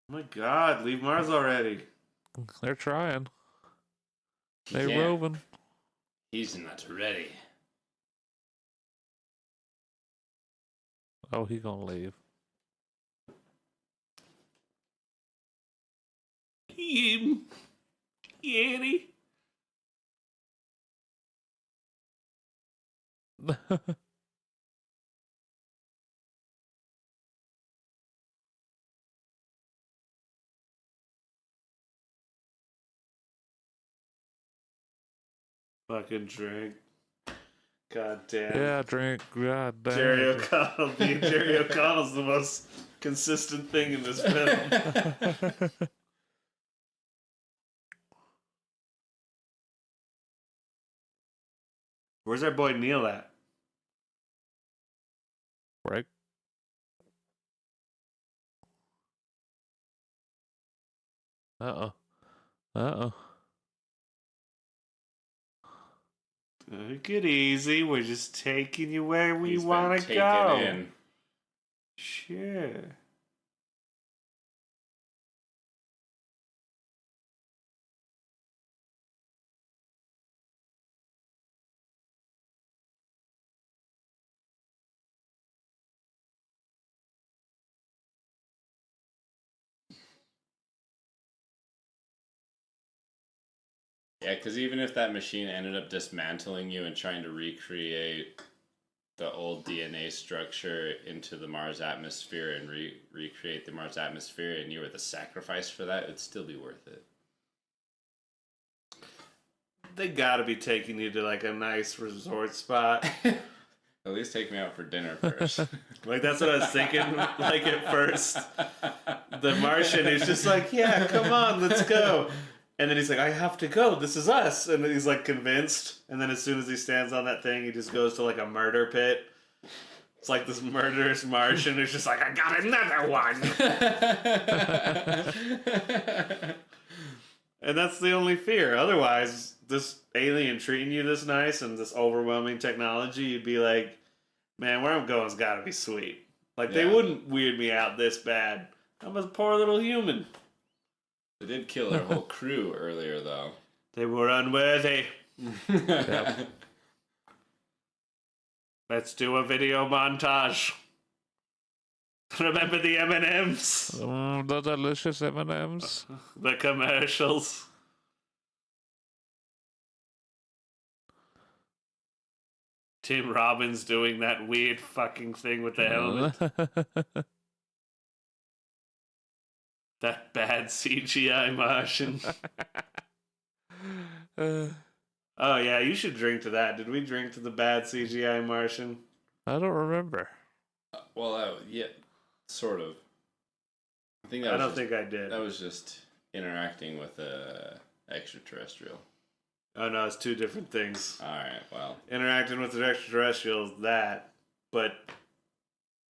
Oh my god, leave Mars already. They're trying. They're Yeah. roving. He's not ready. Oh, he gonna leave. Yeti. Fucking drink. God damn. Yeah, drink. God damn. Jerry O'Connell being Jerry O'Connell's the most consistent thing in this film. Where's our boy Neal at? Right? Uh-oh. Uh-oh. Take it easy. We're just taking you where we He's been want to taken go. in. Sure. Yeah, because even if that machine ended up dismantling you and trying to recreate the old DNA structure into the Mars atmosphere and recreate the Mars atmosphere, and you were the sacrifice for that, it'd still be worth it. They gotta be taking you to like a nice resort spot. At least take me out for dinner first. Like that's what I was thinking. Like at first, the Martian is just like, "Yeah, come on, let's go." And then he's like, "I have to go. This is us." And then he's like convinced. And then as soon as he stands on that thing, he just goes to like a murder pit. It's like this murderous Martian who's just like, "I got another one." And that's the only fear. Otherwise, this alien treating you this nice and this overwhelming technology, you'd be like, "Man, where I'm going's gotta be sweet." Like they Yeah. wouldn't weird me out this bad. I'm a poor little human. They did kill their whole crew earlier, though. They were unworthy. Yep. Let's do a video montage. Remember the M&Ms? The delicious M&Ms. The commercials. Tim Robbins doing that weird fucking thing with the helmet. That bad CGI Martian. Oh yeah, you should drink to that. Did we drink to the bad CGI Martian? I don't remember. Well, yeah, sort of. I think I don't think I did. that was just interacting with a extraterrestrial. Oh no, it's two different things. All right, well, Interacting with the extraterrestrials, that, but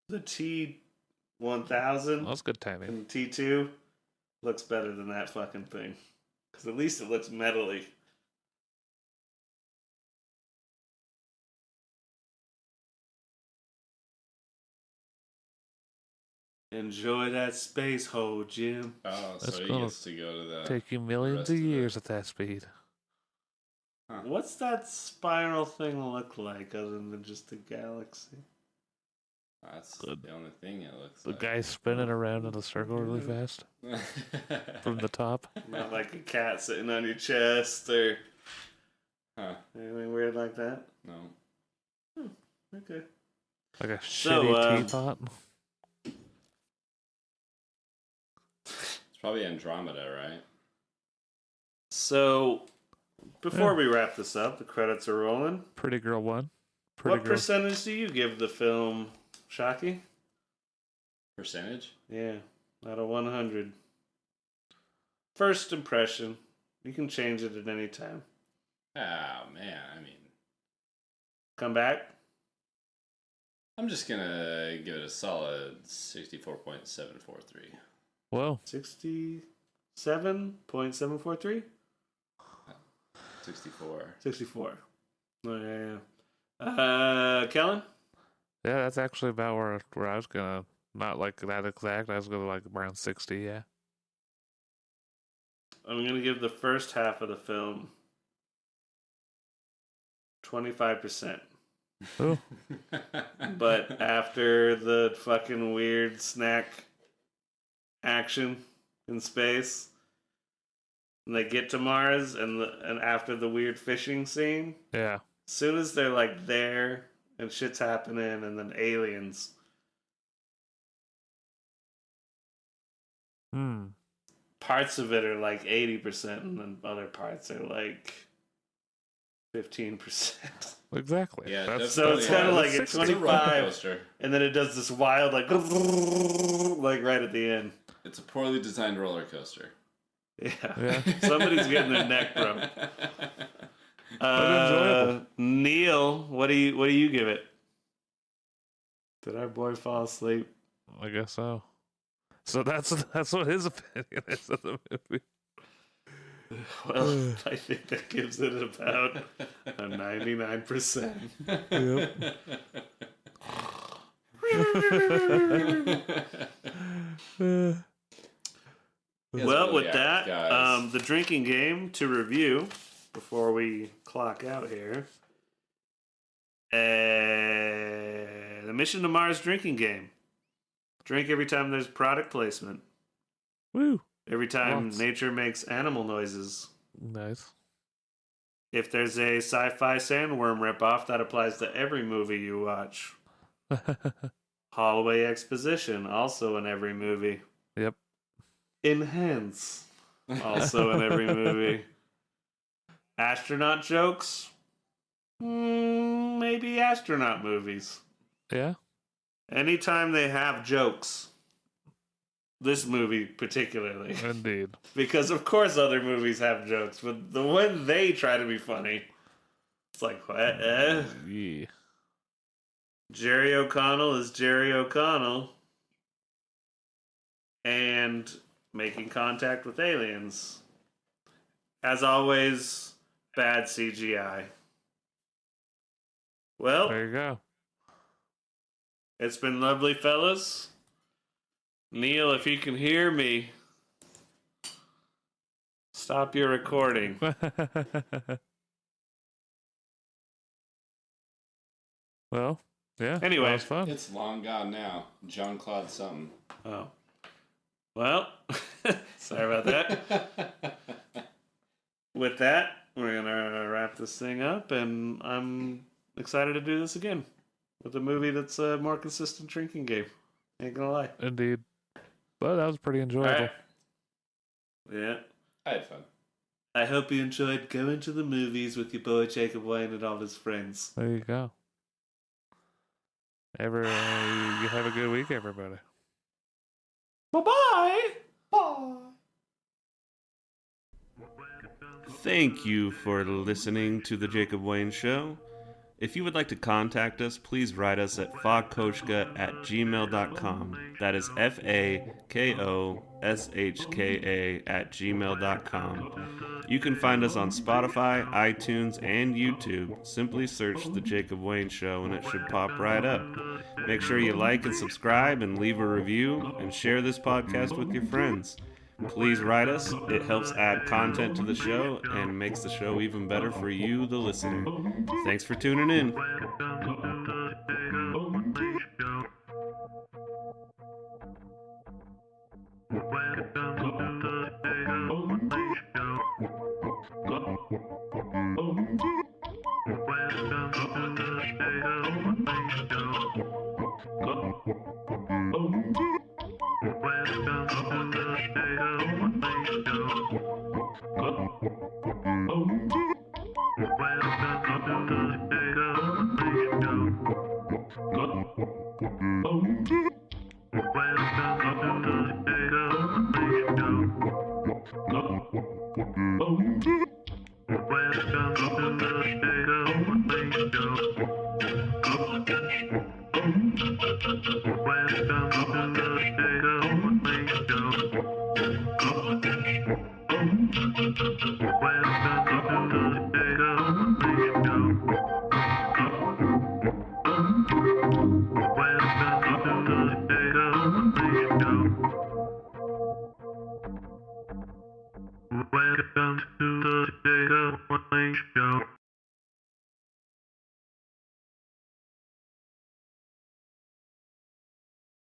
the T-1000 That's good timing. and the T2 looks better than that fucking thing. Because at least it looks metally. Enjoy that space hole, Jim. oh, That's so he gonna gets to go to the. Take you millions rest of of the- years at that speed. What's that spiral thing look like other than just a galaxy? That's Good. the only thing it looks The like. guy's spinning around in a circle really fast from the top. Not like a cat sitting on your chest or Huh? Anything weird like that? No. Okay. Like a So, shitty teapot. It's probably Andromeda, right? So, before Yeah. we wrap this up, the credits are rolling. Pretty Girl 1. Pretty What Girl. percentage do you give the film, Shockey? Percentage? Yeah, out of 100. First impression. You can change it at any time. Oh man, I mean, Come back. I'm just gonna give it a solid 64.743. Whoa. 67.743? 64. 64. Oh, yeah. Kellen? Yeah, that's actually about where I was gonna. Not like that exact. I was gonna like around 60. Yeah. I'm going to give the first half of the film 25%. Oh. But after the fucking weird snack action in space, and they get to Mars, and after the weird fishing scene, Yeah. as soon as they're like there and shit's happening, and then aliens, parts of it are like 80%, and then other parts are like 15%. Exactly. Yeah, That's, So it's kind of like a It's a roller 25, coaster. and then it does this wild like right at the end. It's a poorly designed roller coaster. Yeah. Somebody's getting their neck broke. enjoyable. Neal, what do you give it? Did our boy fall asleep? I guess so. So that's what his opinion is of the movie. Well, I think that gives it about a 99%. Yep. Well, with really that, out, guys. the drinking game to review before we clock out here. The Mission to Mars drinking game. Drink every time there's product placement. Woo. Every time Lots. nature makes animal noises. Nice. If there's a sci-fi sandworm ripoff, that applies to every movie you watch. Hallway exposition, also in every movie. Yep. Enhance, also in every movie. Astronaut jokes? Maybe astronaut movies. Yeah. Anytime they have jokes. This movie particularly. Indeed. Because of course other movies have jokes, but the when they try to be funny, it's like, what? Yeah. Jerry O'Connell is Jerry O'Connell. And making contact with aliens. As always, bad CGI. Well, There you go. it's been lovely, fellas. Neal, if you can hear me, stop your recording. Well, yeah. Anyway. That was fun. It's long gone now. John Claude something. Oh. Well, sorry about that. With that, we're going to wrap this thing up, and I'm excited to do this again with a movie that's a more consistent drinking game. Ain't gonna lie. Indeed. But that was pretty enjoyable. All right. Yeah. I had fun. I hope you enjoyed going to the movies with your boy Jacob Wayne and all his friends. There you go. You have a good week, everybody. Bye-bye. Bye. Thank you for listening to The Jacob Wayne Show. If you would like to contact us, please write us at fakkoshka@gmail.com. That is FAKOSHKA@gmail.com. You can find us on Spotify, iTunes, and YouTube. Simply search The Jacob Wayne Show and it should pop right up. Make sure you like and subscribe and leave a review and share this podcast with your friends. Please write us. It helps add content to the show and makes the show even better for you, the listener. Thanks for tuning in. Oh, Welcome to